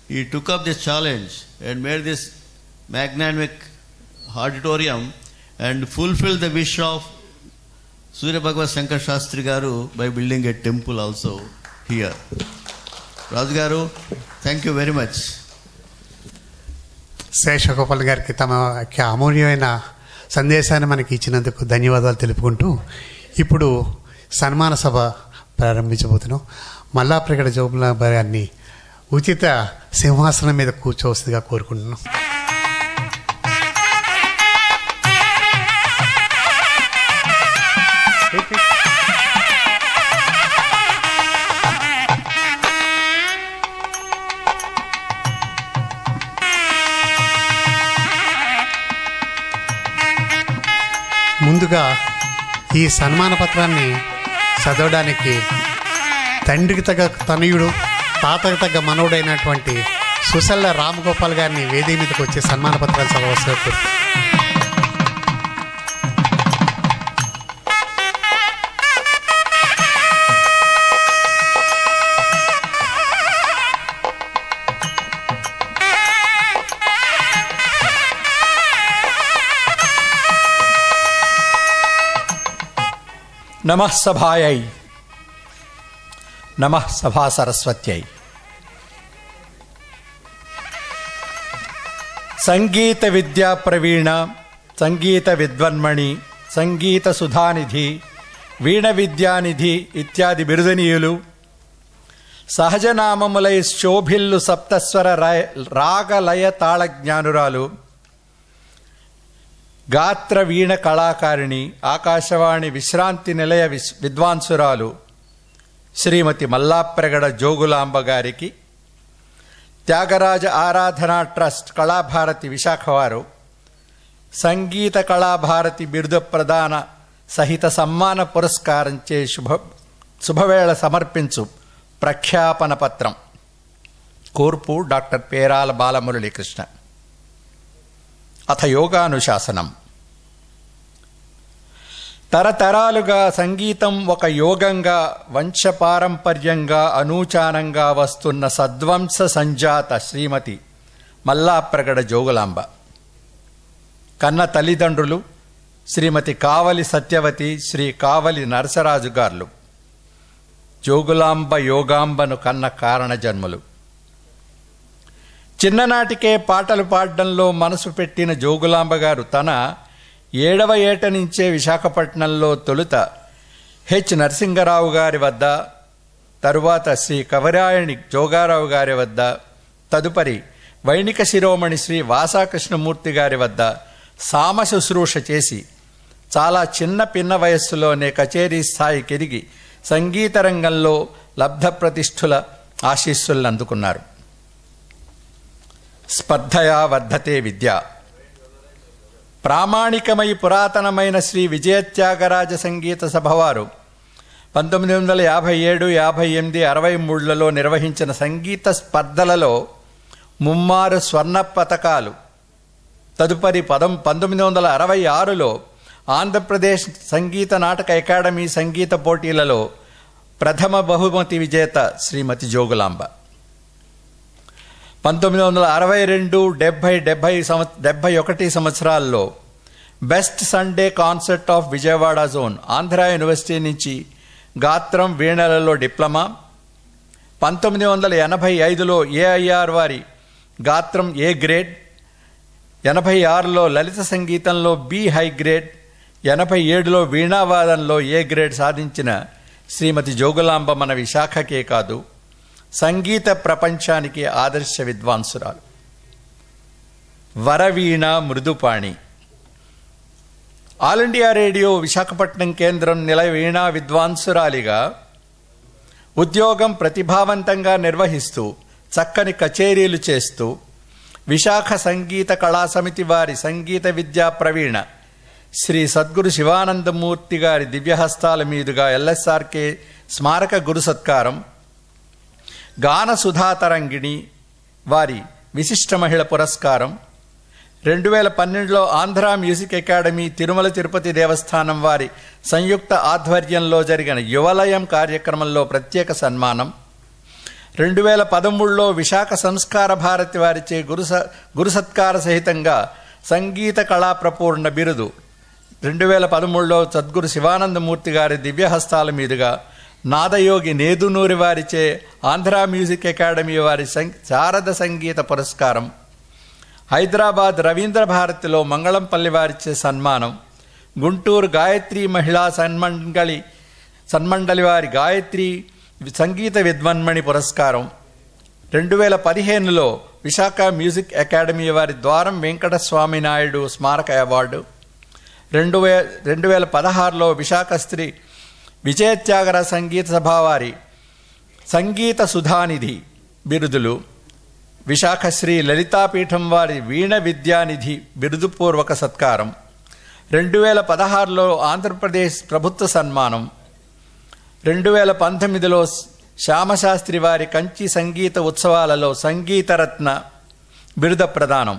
he took up this challenge and made this magnanimous auditorium and fulfilled the wish of Surya Bhagavat Shankar Shastri Garu by building a temple also here. Rajgaru, thank you very much. శేషగోపాల్ గారికి తమ అమూల్యమైన సందేశాన్ని మనకి ఇచ్చినందుకు ధన్యవాదాలు తెలుపుకుంటూ ఇప్పుడు సన్మాన సభ ప్రారంభించబోతున్నాం. మల్లాప్రగడ జోగులాంబ గారిని ఉచిత సింహాసనం మీద కూర్చోవలసిందిగా కోరుకుంటున్నాం. ముందుగా ఈ సన్మాన పత్రాన్ని చదవడానికి తండ్రికి తగ్గ తనయుడు, తాతకు తగ్గ మనవుడైనటువంటి సుసల్ల రామగోపాల్ గారిని వేదిక మీదకి వచ్చే సన్మాన పత్రాలు చదవవలసి. నమః సభాయై, నమః సభా సరస్వత్యై. సంగీత విద్యా ప్రవీణ, సంగీత విద్వన్మణి, సంగీత సుధానిధి, వీణ విద్యానిధి ఇత్యాది బిరుదనీయులు, సహజనామములై శోభిల్లు సప్తస్వర రాగలయ తాళజ్ఞానురాలు, గాత్ర వీణ కళాకారిణి, ఆకాశవాణి విశ్రాంతి నిలయ విద్వాంసురాలు శ్రీమతి మల్లాప్రగడ జోగులాంబ గారికి త్యాగరాజ ఆరాధనా ట్రస్ట్ కళాభారతి విశాఖ వారు సంగీత కళాభారతి బిరుదు ప్రదాన సహిత సమ్మాన పురస్కారంచే శుభవేళ సమర్పించు ప్రఖ్యాపన పత్రం. కూర్పు డాక్టర్ పేరాల బాలమురళీకృష్ణ. అథ యోగానుశాసనం. తరతరాలుగా సంగీతం ఒక యోగంగా, వంశపారంపర్యంగా, అనూచానంగా వస్తున్న సద్వంశ సంజాత శ్రీమతి మల్లాప్రగడ జోగులాంబ. కన్న తల్లిదండ్రులు శ్రీమతి కావలి సత్యవతి, శ్రీ కావలి నరసరాజు గారు జోగులాంబ యోగాంబను కన్న కారణ జన్ములు. చిన్ననాటికే పాటలు పాడడంలో మనసు పెట్టిన జోగులాంబ గారు తన 7వ ఏట నుంచే విశాఖపట్నంలో తొలుత హెచ్ నరసింగరావు గారి వద్ద, తరువాత శ్రీ కవిరాయణి జోగారావు గారి వద్ద, తదుపరి వైణిక శిరోమణి శ్రీ వాసాకృష్ణమూర్తి గారి వద్ద సామ శుశ్రూష చేసి చాలా చిన్న పిన్న వయస్సులోనే కచేరీ స్థాయికి ఎదిగి సంగీత రంగంలో లబ్ధ ప్రతిష్ఠుల ఆశీస్సులను అందుకున్నారు. స్పర్ధయా వర్ధతే విద్య. ప్రామాణికమై పురాతనమైన శ్రీ విజయత్యాగరాజ సంగీత సభవారు 1957, 58, 63లలో నిర్వహించిన సంగీత స్పర్ధలలో 3 స్వర్ణ పతకాలు, తదుపరి 1966లో ఆంధ్రప్రదేశ్ సంగీత నాటక అకాడమీ సంగీత పోటీలలో ప్రథమ బహుమతి విజేత శ్రీమతి జోగులాంబ. 1962, 70, 71 సంవత్సరాల్లో best Sunday concert of Vijayawada zone Andhra university నుంచి గాత్రం వీణలలో డిప్లొమా, 1985లో ఏఐఆర్ వారి గాత్రం ఏ గ్రేడ్, 86లో లలిత సంగీతంలో బి హై గ్రేడ్, 87లో వీణావాదంలో ఏ గ్రేడ్ సాధించిన శ్రీమతి జోగులాంబ మన విశాఖకే కాదు, సంగీత ప్రపంచానికి ఆదర్శ విద్వాంసురాలు. వరవీణ మృదుపాణి. ఆల్ ఇండియా రేడియో విశాఖపట్నం కేంద్రం నిలయ వీణా విద్వాంసురాలిగా ఉద్యోగం ప్రతిభావంతంగా నిర్వహిస్తూ చక్కని కచేరీలు చేస్తూ విశాఖ సంగీత కళా సమితి వారి సంగీత విద్యా ప్రవీణ శ్రీ సద్గురు శివానందమూర్తి గారి దివ్యహస్తాల మీదుగా ఎల్ఎస్ఆర్కే స్మారక గురు సత్కారం, గాన సుధాతరంగిణి వారి విశిష్ట మహిళ పురస్కారం, 2012లో ఆంధ్ర మ్యూజిక్ అకాడమీ తిరుమల తిరుపతి దేవస్థానం వారి సంయుక్త ఆధ్వర్యంలో జరిగిన యువలయం కార్యక్రమంలో ప్రత్యేక సన్మానం, 2013లో విశాఖ సంస్కార భారతి వారిచే గురు సత్కార సహితంగా సంగీత కళా ప్రపూర్ణ బిరుదు, 2013లో సద్గురు శివానందమూర్తి గారి దివ్యహస్తాల మీదుగా నాదయోగి నేదునూరి వారిచే ఆంధ్ర మ్యూజిక్ అకాడమీ వారి శారద సంగీత పురస్కారం, హైదరాబాద్ రవీంద్ర భారతిలో మంగళంపల్లి వారిచే సన్మానం, గుంటూరు గాయత్రి మహిళా సన్మండలి వారి గాయత్రి సంగీత విద్వన్మణి పురస్కారం, 2015లో విశాఖ మ్యూజిక్ అకాడమీ వారి ద్వారం వెంకటస్వామి నాయుడు స్మారక అవార్డు, 2016లో విశాఖ శ్రీ విజయత్యాగర సంగీత సభ వారి సంగీత సుధానిధి బిరుదులు, విశాఖ శ్రీ లలితాపీఠం వారి వీణ విద్యానిధి బిరుదుపూర్వక సత్కారం, 2016లో ఆంధ్రప్రదేశ్ ప్రభుత్వ సన్మానం, 2019లో శ్యామశాస్త్రి వారి కంచి సంగీత ఉత్సవాలలో సంగీతరత్న బిరుద ప్రదానం,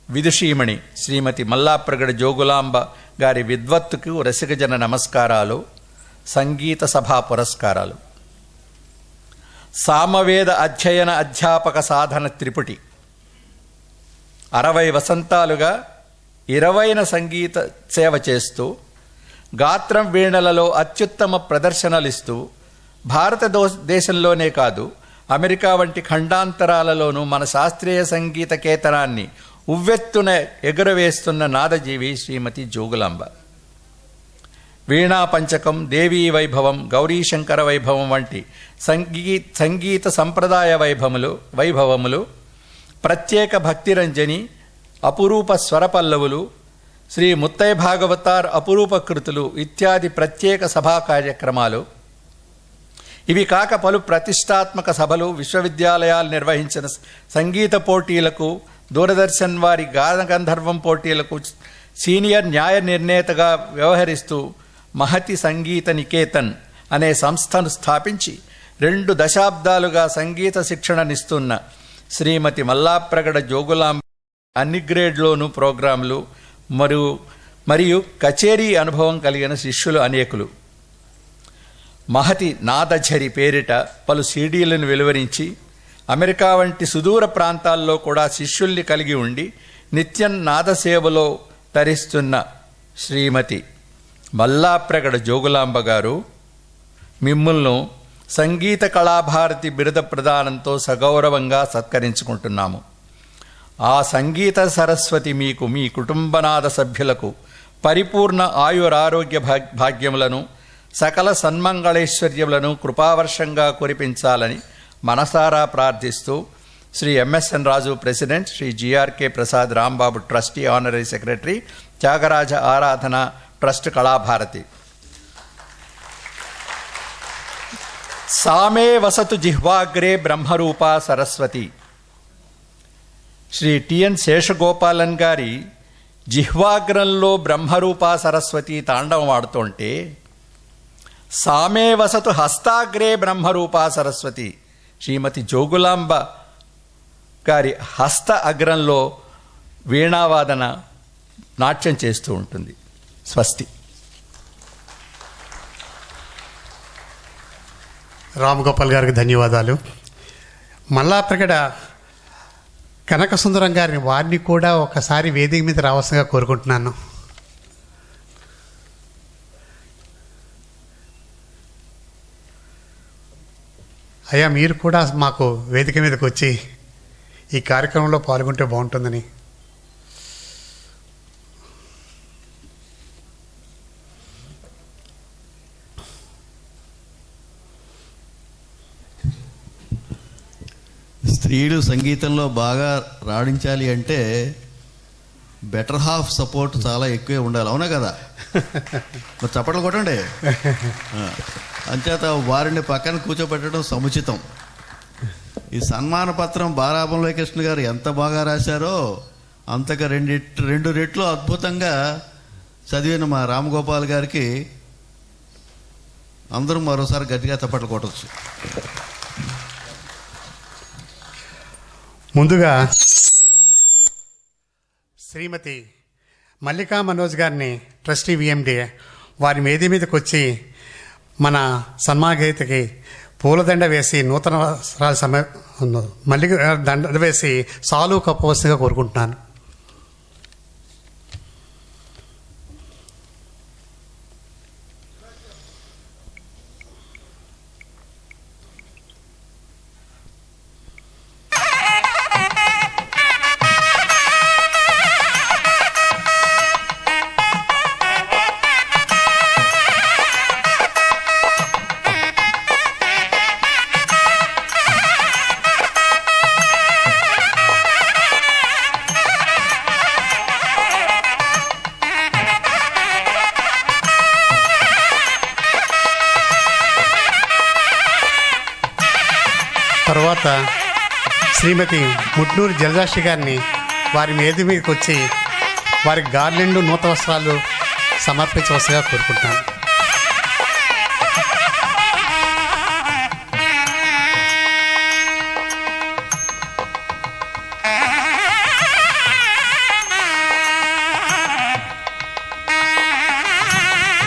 విదుషీమణి శ్రీమతి మల్లాప్రగడ జోగులాంబ గారి విద్వత్తుకు రసికజన నమస్కారాలు, సంగీత సభా పురస్కారాలు. సామవేద అధ్యయన అధ్యాపక సాధన త్రిపుటి. 60 వసంతాలుగా 20 సంగీత సేవ చేస్తూ గాత్రం వీణలలో అత్యుత్తమ ప్రదర్శనలిస్తూ భారతదేశంలోనే కాదు అమెరికా వంటి ఖండాంతరాలలోనూ మన శాస్త్రీయ సంగీత కేతనాన్ని ఉవ్వెత్తున ఎగురవేస్తున్న నాదజీవి శ్రీమతి జోగులాంబ. వీణా పంచకం, దేవీ వైభవం, గౌరీశంకర వైభవం వంటి సంగీత సంప్రదాయ వైభవములు, ప్రత్యేక భక్తిరంజని, అపురూప స్వరపల్లవులు, శ్రీ ముత్తయ్య భాగవతార్ అపురూప కృతులు ఇత్యాది ప్రత్యేక సభా కార్యక్రమాలు, ఇవి కాక పలు ప్రతిష్టాత్మక సభలు, విశ్వవిద్యాలయాలు నిర్వహించిన సంగీత పోటీలకు, దూరదర్శన్ వారి గానగంధర్వం పోటీలకు సీనియర్ న్యాయ నిర్ణేతగా వ్యవహరిస్తూ మహతి సంగీత నికేతన్ అనే సంస్థను స్థాపించి 2 దశాబ్దాలుగా సంగీత శిక్షణనిస్తున్న శ్రీమతి మల్లాప్రగడ జోగులాంబ అన్ని గ్రేడ్లోనూ ప్రోగ్రాంలు మరియు కచేరీ అనుభవం కలిగిన శిష్యులు అనేకులు. మహతి నాదఝరి పేరిట పలు సీడీలను వెలువరించి అమెరికా వంటి సుదూర ప్రాంతాల్లో కూడా శిష్యుల్ని కలిగి ఉండి నిత్యం నాదసేవలో తరిస్తున్న శ్రీమతి మల్లాప్రగడ జోగులాంబ గారు మిమ్ములను సంగీత కళాభారతి బిరుద ప్రదానంతో సగౌరవంగా సత్కరించుకుంటున్నాము. ఆ సంగీత సరస్వతి మీకు, మీ కుటుంబనాథ సభ్యులకు పరిపూర్ణ ఆయురారోగ్య భాగ్యములను, సకల సన్మంగళైశ్వర్యములను కృపావర్షంగా కురిపించాలని మనసారా ప్రార్థిస్తూ Shri MSN Raju president, Shri GRK Prasad Rambabu trustee honorary secretary, Thyagaraja Aradhana trust Kalabharathi. సామే వసతు జిహ్వాగ్రే బ్రహ్మరూపా సరస్వతి. శ్రీ టిఎన్ శేషగోపాలన్ గారి జిహ్వాగ్రంలో బ్రహ్మరూపా సరస్వతి తాండవం ఆడుతుంటే, సామే వసతు హస్తాగ్రే బ్రహ్మరూపా సరస్వతి శ్రీమతి జోగులాంబ గారి హస్త అగ్రంలో వీణావాదన నాట్యం చేస్తూ ఉంటుంది. స్వస్తి. రామగోపాల్ గారికి ధన్యవాదాలు. మల్లాప్రగడ కనకసుందరం గారిని, వారిని కూడా ఒకసారి వేదిక మీద రావాల్సిందిగా కోరుకుంటున్నాను. అయ్యా, మీరు కూడా మాకు వేదిక మీదకి వచ్చి ఈ కార్యక్రమంలో పాల్గొంటే బాగుంటుందని. స్త్రీలు సంగీతంలో బాగా రాణించాలి అంటే బెటర్ హాఫ్ సపోర్ట్ చాలా ఎక్కువే ఉండాలి, అవునా కదా? మరి చప్పట్లు కొట్టండి. అంచేత వారిని పక్కన కూర్చోబెట్టడం సముచితం. ఈ సన్మాన పత్రం బారాబం కృష్ణ గారు ఎంత బాగా రాశారో అంతగా రెండు రెట్లు అద్భుతంగా చదివిన మా రామగోపాల్ గారికి అందరూ మరోసారి గట్టిగా చప్పట్లు కొట్టవచ్చు. ముందుగా శ్రీమతి మల్లికా మనోజ్ గారిని ట్రస్టీ విఎండి వారి వేది మీదకి వచ్చి మన సన్మానగీతకి పూలదండ వేసి నూతన వస్త్రాల మల్లిక దండ వేసి సాలు కప్పవలసిందిగా కోరుకుంటున్నాను. తర్వాత శ్రీమతి ముట్నూరు జలదాక్షి గారిని వారి వేది మీదకి వచ్చి వారి గార్లెండ్ నూతన వస్త్రాలు సమర్పించవలసిగా కోరుకుంటాను.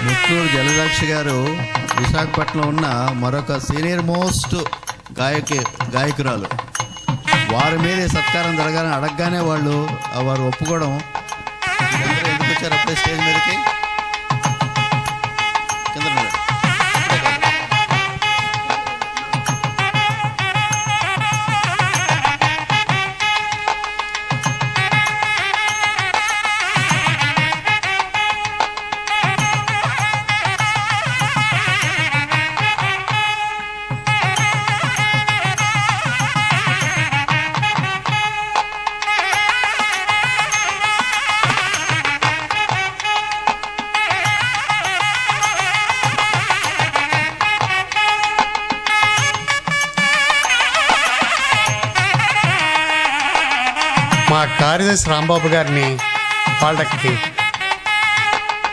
ముట్నూరు జలదాక్షి గారు విశాఖపట్నంలో ఉన్న మరొక సీనియర్ మోస్ట్ గాయకురాలు. వారి మీద సత్కారం జరగాలని అడగగానే వారు ఒప్పుకోవడం. ఎందుకు వచ్చారు అప్పుడే స్టేజ్ మీదకి? మా కార్యదర్శి రాంబాబు గారిని వాళ్ళకి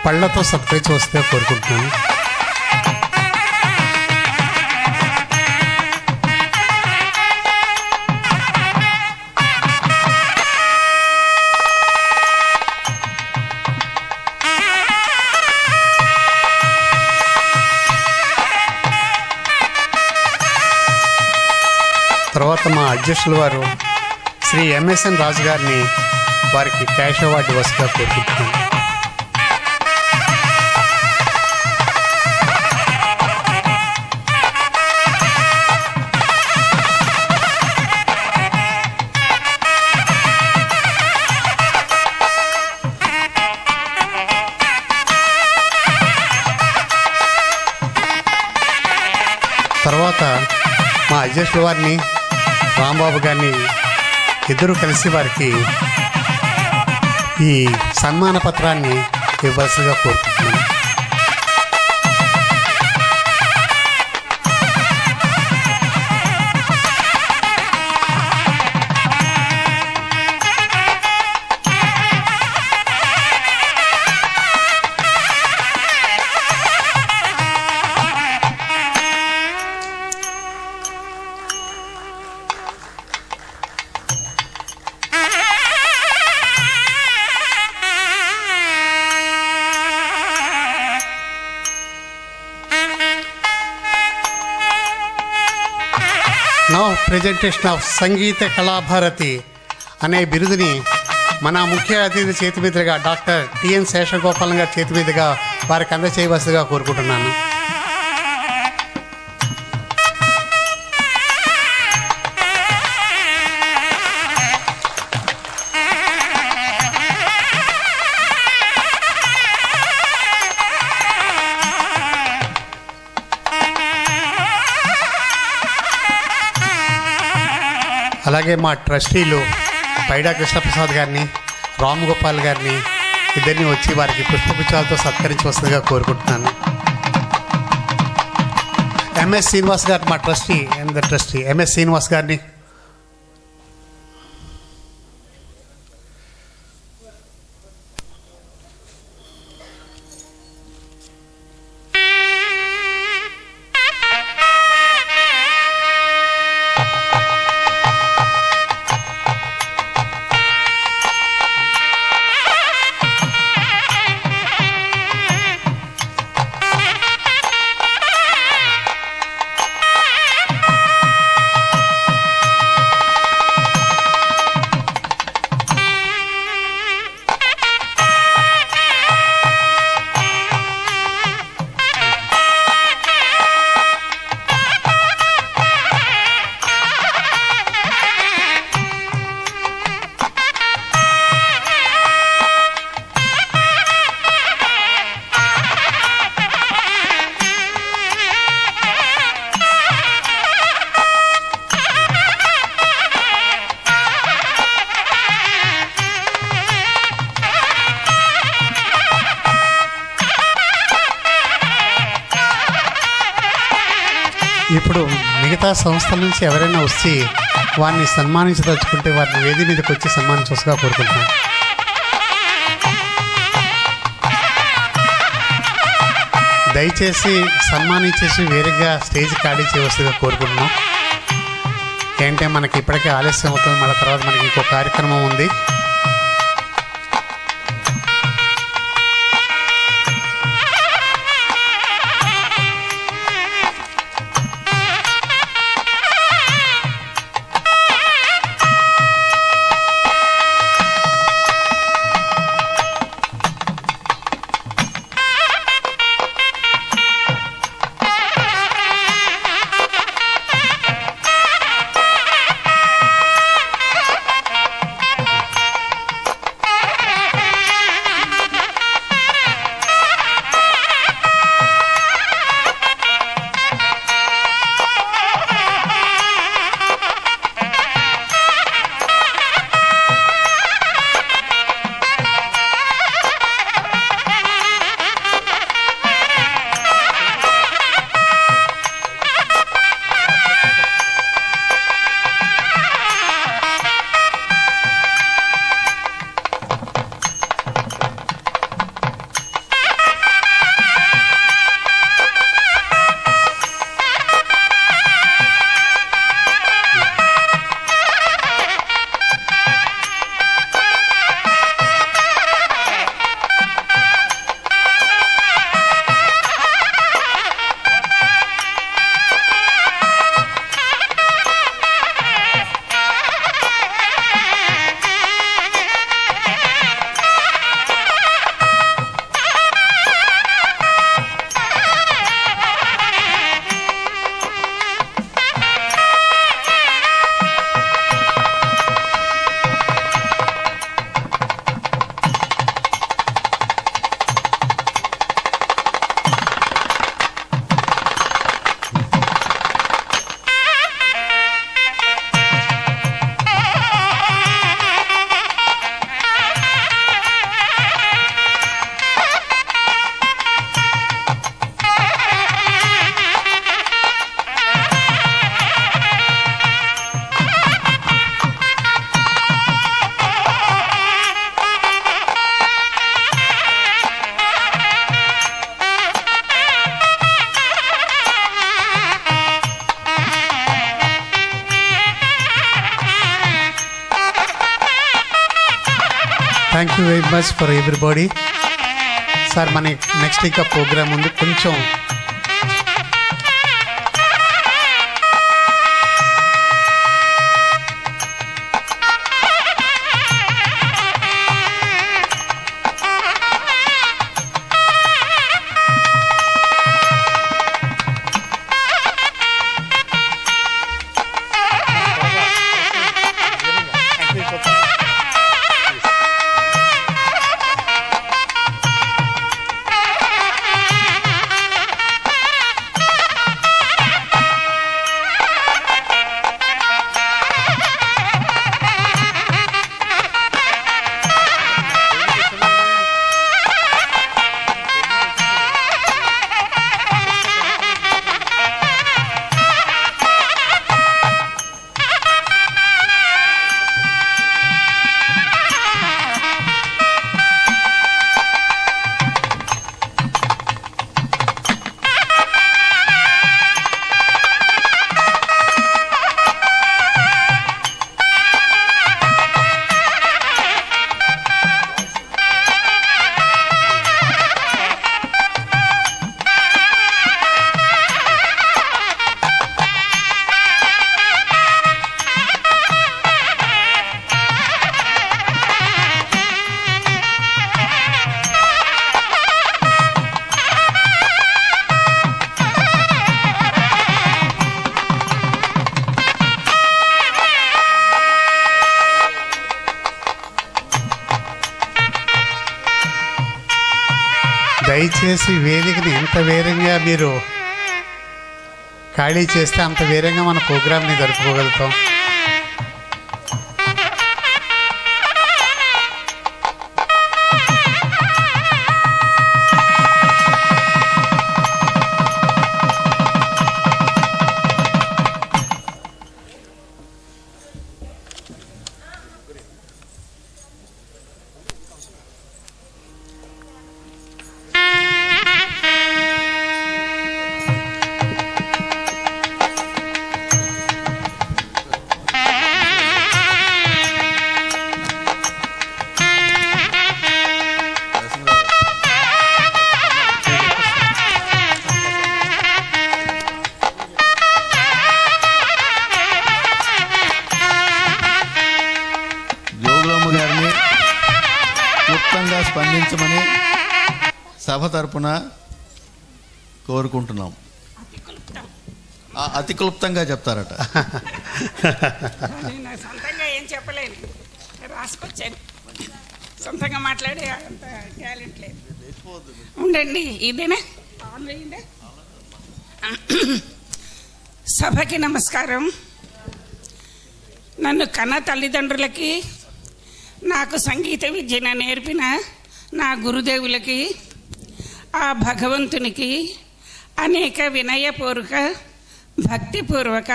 పళ్ళతో సత్కరించి వస్తే కోరుకుంటున్నాను. తర్వాత మా అధ్యక్షుల వారు శ్రీ ఎంఎస్ఎన్ రాజు గారిని వారికి క్యాష్ అవార్డు వస్తుగా కోరుకుంటున్నాను. తర్వాత మా అధ్యక్షుల వారిని రాంబాబు గారిని ఇద్దరు కలిసి వారికి ఈ సన్మాన పత్రాన్ని ఇవ్వాల్సిగా కోరుకుంటున్నాను. నౌ ప్రెజెంటేషన్ ఆఫ్ సంగీత కళాభారతి అనే బిరుదుని మన ముఖ్య అతిథి చేతి మీదుగా డాక్టర్ టిఎన్ శేషగోపాలం గారి చేతి మీదుగా వారికి అందజేయవలసిగా కోరుకుంటున్నాను. అలాగే మా ట్రస్టీలు పైడా కృష్ణప్రసాద్ గారిని, రామ్ గోపాల్ గారిని ఇద్దరిని వచ్చి వారికి పుష్పగుచ్చాలతో సత్కరించవలసిందిగా కోరుకుంటున్నాను. ఎంఎస్ శ్రీనివాస్ గారు మా ట్రస్టీ ఎంఎస్ శ్రీనివాస్ గారిని, ఇప్పుడు మిగతా సంస్థల నుంచి ఎవరైనా వచ్చి వారిని సన్మానించదలుచుకుంటే వారిని వేది మీదకి వచ్చి సన్మానించవలసిగా కోరుకుంటున్నాను. దయచేసి సన్మానించేసి వేరేగా స్టేజ్ ఖాళీ చేయవలసిగా కోరుకుంటున్నాం. ఏంటంటే మనకి ఇప్పటికే ఆలస్యం అవుతుంది, మళ్ళీ తర్వాత మనకి ఇంకో కార్యక్రమం ఉంది. Thank you very much for everybody. Sir మన నెక్స్ట్ ఇంకా ప్రోగ్రామ్ ఉంది, కొంచెం దయచేసి వేదికని ఎంత వేరంగా మీరు ఖాళీ చేస్తే అంత వేరంగా మన ప్రోగ్రామ్ని జరుపుకోగలుగుతాం. క్లుప్తంగా స్పందించమని సభ తరపున కోరుకుంటున్నాం. అతి క్లుప్తంగా చెప్తారట. నేను సొంతంగా ఏం చెప్పలేను, రాసుకొచ్చాను. సొంతంగా మాట్లాడే అంత టాలెంట్ లేదు. ఉండండి, ఇదేనా ఆన్ వేయండి. సభకి నమస్కారం. నన్ను కన్న తల్లిదండ్రులకి, నాకు సంగీత విద్యను నేర్పిన నా గురుదేవులకి, ఆ భగవంతునికి అనేక వినయపూర్వక భక్తిపూర్వక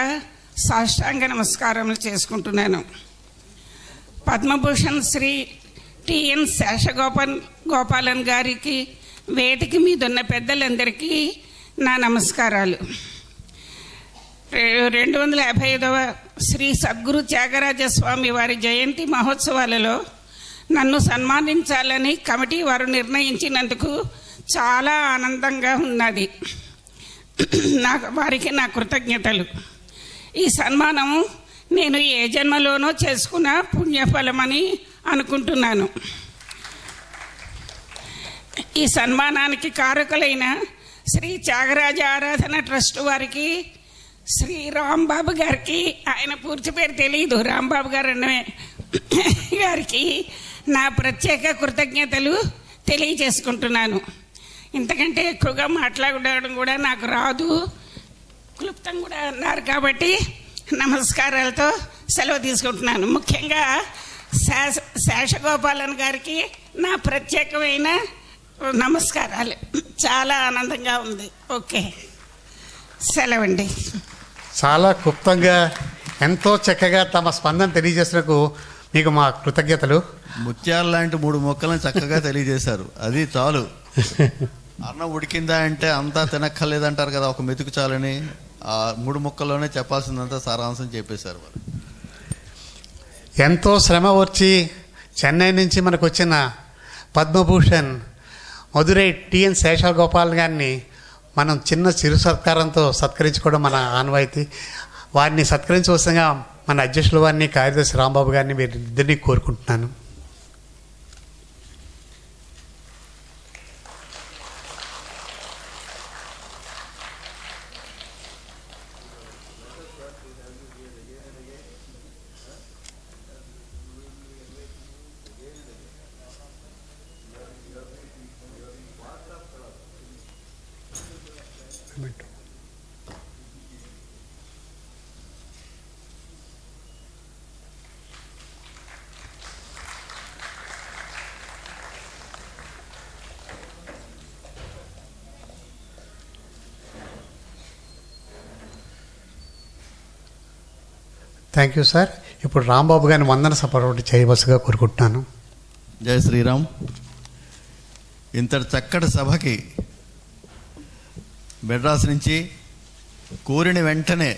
సాష్టాంగ నమస్కారములు చేసుకుంటున్నాను. పద్మభూషణ్ శ్రీ టిఎన్ శేషగోపాలన్ గారికి, వేదిక మీద ఉన్న పెద్దలందరికీ నా నమస్కారాలు. 255వ శ్రీ సద్గురు త్యాగరాజస్వామి వారి జయంతి మహోత్సవాలలో నన్ను సన్మానించాలని కమిటీ వారు నిర్ణయించినందుకు చాలా ఆనందంగా ఉన్నది. వారికి నా కృతజ్ఞతలు. ఈ సన్మానము నేను ఏ జన్మలోనో చేసుకున్న పుణ్యఫలమని అనుకుంటున్నాను. ఈ సన్మానానికి కారకులైన శ్రీ త్యాగరాజ ఆరాధన ట్రస్ట్ వారికి, శ్రీ రాంబాబు గారికి, ఆయన పూర్తి పేరు తెలియదు, రాంబాబు గారు గారికి నా ప్రత్యేక కృతజ్ఞతలు తెలియజేసుకుంటున్నాను. ఇంతకంటే ఎక్కువగా మాట్లాడడం కూడా నాకు రాదు, క్లుప్తం కూడా అన్నారు కాబట్టి నమస్కారాలతో సెలవు తీసుకుంటున్నాను. ముఖ్యంగా శేషగోపాలన్ గారికి నా ప్రత్యేకమైన నమస్కారాలు. చాలా ఆనందంగా ఉంది. ఓకే, సెలవండి. చాలా క్లుప్తంగా ఎంతో చక్కగా తమ స్పందన తెలియజేసినందుకు మీకు మా కృతజ్ఞతలు. ముత్యాలు లాంటి 3 మొక్కలను చక్కగా తెలియజేశారు, అది చాలు. అన్నం ఉడికిందా అంటే అంతా తినక్కర్లేదంటారు కదా, ఒక మెతుకు చాలని. ఆ 3 మొక్కల్లోనే చెప్పాల్సిందంతా సారాంశం చెప్పేశారు వారు. ఎంతో శ్రమ వచ్చి చెన్నై నుంచి మనకు వచ్చిన పద్మభూషణ్ మధురై టిఎన్ శేషగోపాల్ గారిని మనం చిన్న చిరు సత్కారంతో సత్కరించుకోవడం మన ఆనవాయితీ. వారిని సత్కరించవలసిందిగా మన అధ్యక్షుల వారిని, కార్యదర్శి రాంబాబు గారిని మీరు ఇద్దరిని కోరుకుంటున్నాను. Thank you sir. ఇప్పుడు రాంబాబు గారిని వందన సపరవటి చేయవలసిగా కోరుకుంటున్నాను. జై శ్రీరామ్. ఇంతటి చక్కటి సభకి మెడ్రాస్ నుంచి కోరిన వెంటనే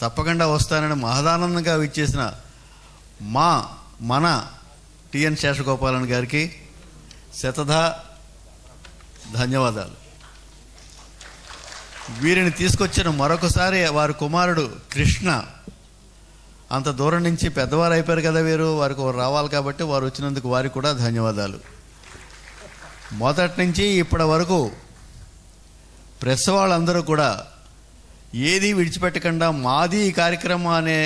తప్పకుండా వస్తానని మహదానందంగా విచ్చేసిన మన టిఎన్ శేషగోపాలన్ గారికి శతధా ధన్యవాదాలు. వీరిని తీసుకొచ్చిన మరొకసారి వారి కుమారుడు కృష్ణ, అంత దూరం నుంచి పెద్దవారు అయిపోయారు కదా వీరు, వారికి రావాలి కాబట్టి వారు వచ్చినందుకు వారికి కూడా ధన్యవాదాలు. మొదటి నుంచి ఇప్పటి వరకు ప్రెస్ వాళ్ళందరూ కూడా ఏది విడిచిపెట్టకుండా మాది ఈ కార్యక్రమం అనే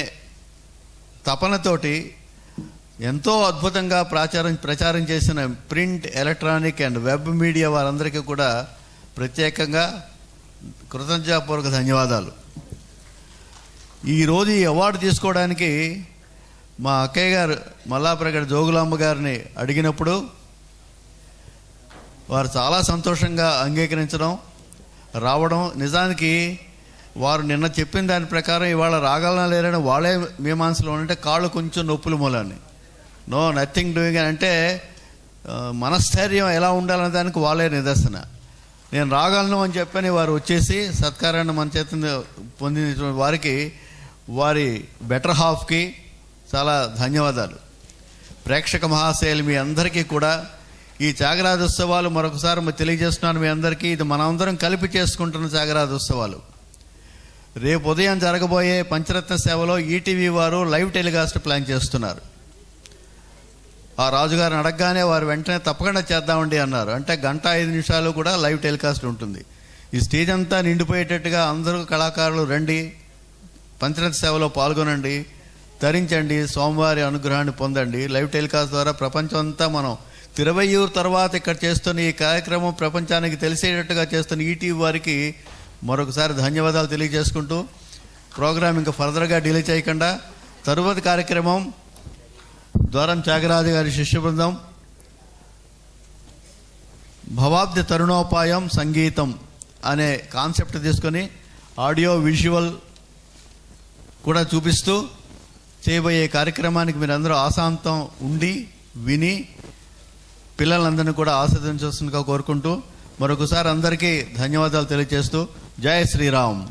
తపనతోటి ఎంతో అద్భుతంగా ప్రచారం చేసిన print, electronic and web media వారందరికీ కూడా ప్రత్యేకంగా కృతజ్ఞతాపూర్వక ధన్యవాదాలు. ఈరోజు ఈ అవార్డు తీసుకోవడానికి మా అక్కయ్య గారు మల్లాప్రగడ జోగులాంబ గారిని అడిగినప్పుడు వారు చాలా సంతోషంగా అంగీకరించడం, రావడం. నిజానికి వారు నిన్న చెప్పిన దాని ప్రకారం ఇవాళ రాగలనా లేరని వాళ్ళే మీమాంసలో ఉంటే కాళ్ళు కొంచెం నొప్పులు మూలని, నో నథింగ్ డూయింగ్ అని అంటే మనస్థైర్యం ఎలా ఉండాలనే దానికి వాళ్ళే నిదర్శన. నేను రాగలను అని చెప్పని వారు వచ్చేసి సత్కారాన్ని మన చేత పొందిన వారికి, వారి బెటర్ హాఫ్కి చాలా ధన్యవాదాలు. ప్రేక్షక మహాశయులు మీ అందరికీ కూడా ఈ త్యాగరాజోత్సవాలు మరొకసారి తెలియజేస్తున్నాను మీ అందరికీ. ఇది మనందరం కలిపి చేసుకుంటున్న త్యాగరాజోత్సవాలు. రేపు ఉదయం జరగబోయే పంచరత్న సేవలో ఈటీవీ వారు లైవ్ టెలికాస్ట్ ప్లాన్ చేస్తున్నారు. ఆ రాజుగారిని అడగగానే వారు వెంటనే తప్పకుండా చేద్దామండి అన్నారు. అంటే 1:05 నిమిషాలు కూడా లైవ్ టెలికాస్ట్ ఉంటుంది. ఈ స్టేజ్ అంతా నిండిపోయేటట్టుగా అందరూ కళాకారులు రండి, పంచరత్న సేవలో పాల్గొనండి, ధరించండి, స్వామివారి అనుగ్రహాన్ని పొందండి. లైవ్ టెలికాస్ట్ ద్వారా ప్రపంచం అంతా మనం తిరువయ్యూరు తర్వాత ఇక్కడ చేస్తున్న ఈ కార్యక్రమం ప్రపంచానికి తెలిసేటట్టుగా చేస్తున్న ఈటీవీ వారికి మరొకసారి ధన్యవాదాలు తెలియజేసుకుంటూ ప్రోగ్రాం ఇంకా ఫర్దర్గా డిలే చేయకుండా తరువాతి కార్యక్రమం ద్వారం త్యాగరాజు గారి శిష్య బృందం భవాబ్ది తరుణోపాయం సంగీతం అనే కాన్సెప్ట్ తీసుకొని ఆడియో విజువల్ కూడా చూపిస్తూ చేయబోయే కార్యక్రమానికి మీరందరూ ఆశాంతం ఉండి విని పిల్లలందరినీ కూడా ఆస్వాదించాల్సిందిగా కోరుకుంటూ మరొకసారి అందరికీ ధన్యవాదాలు తెలియజేస్తూ జై శ్రీరామ్.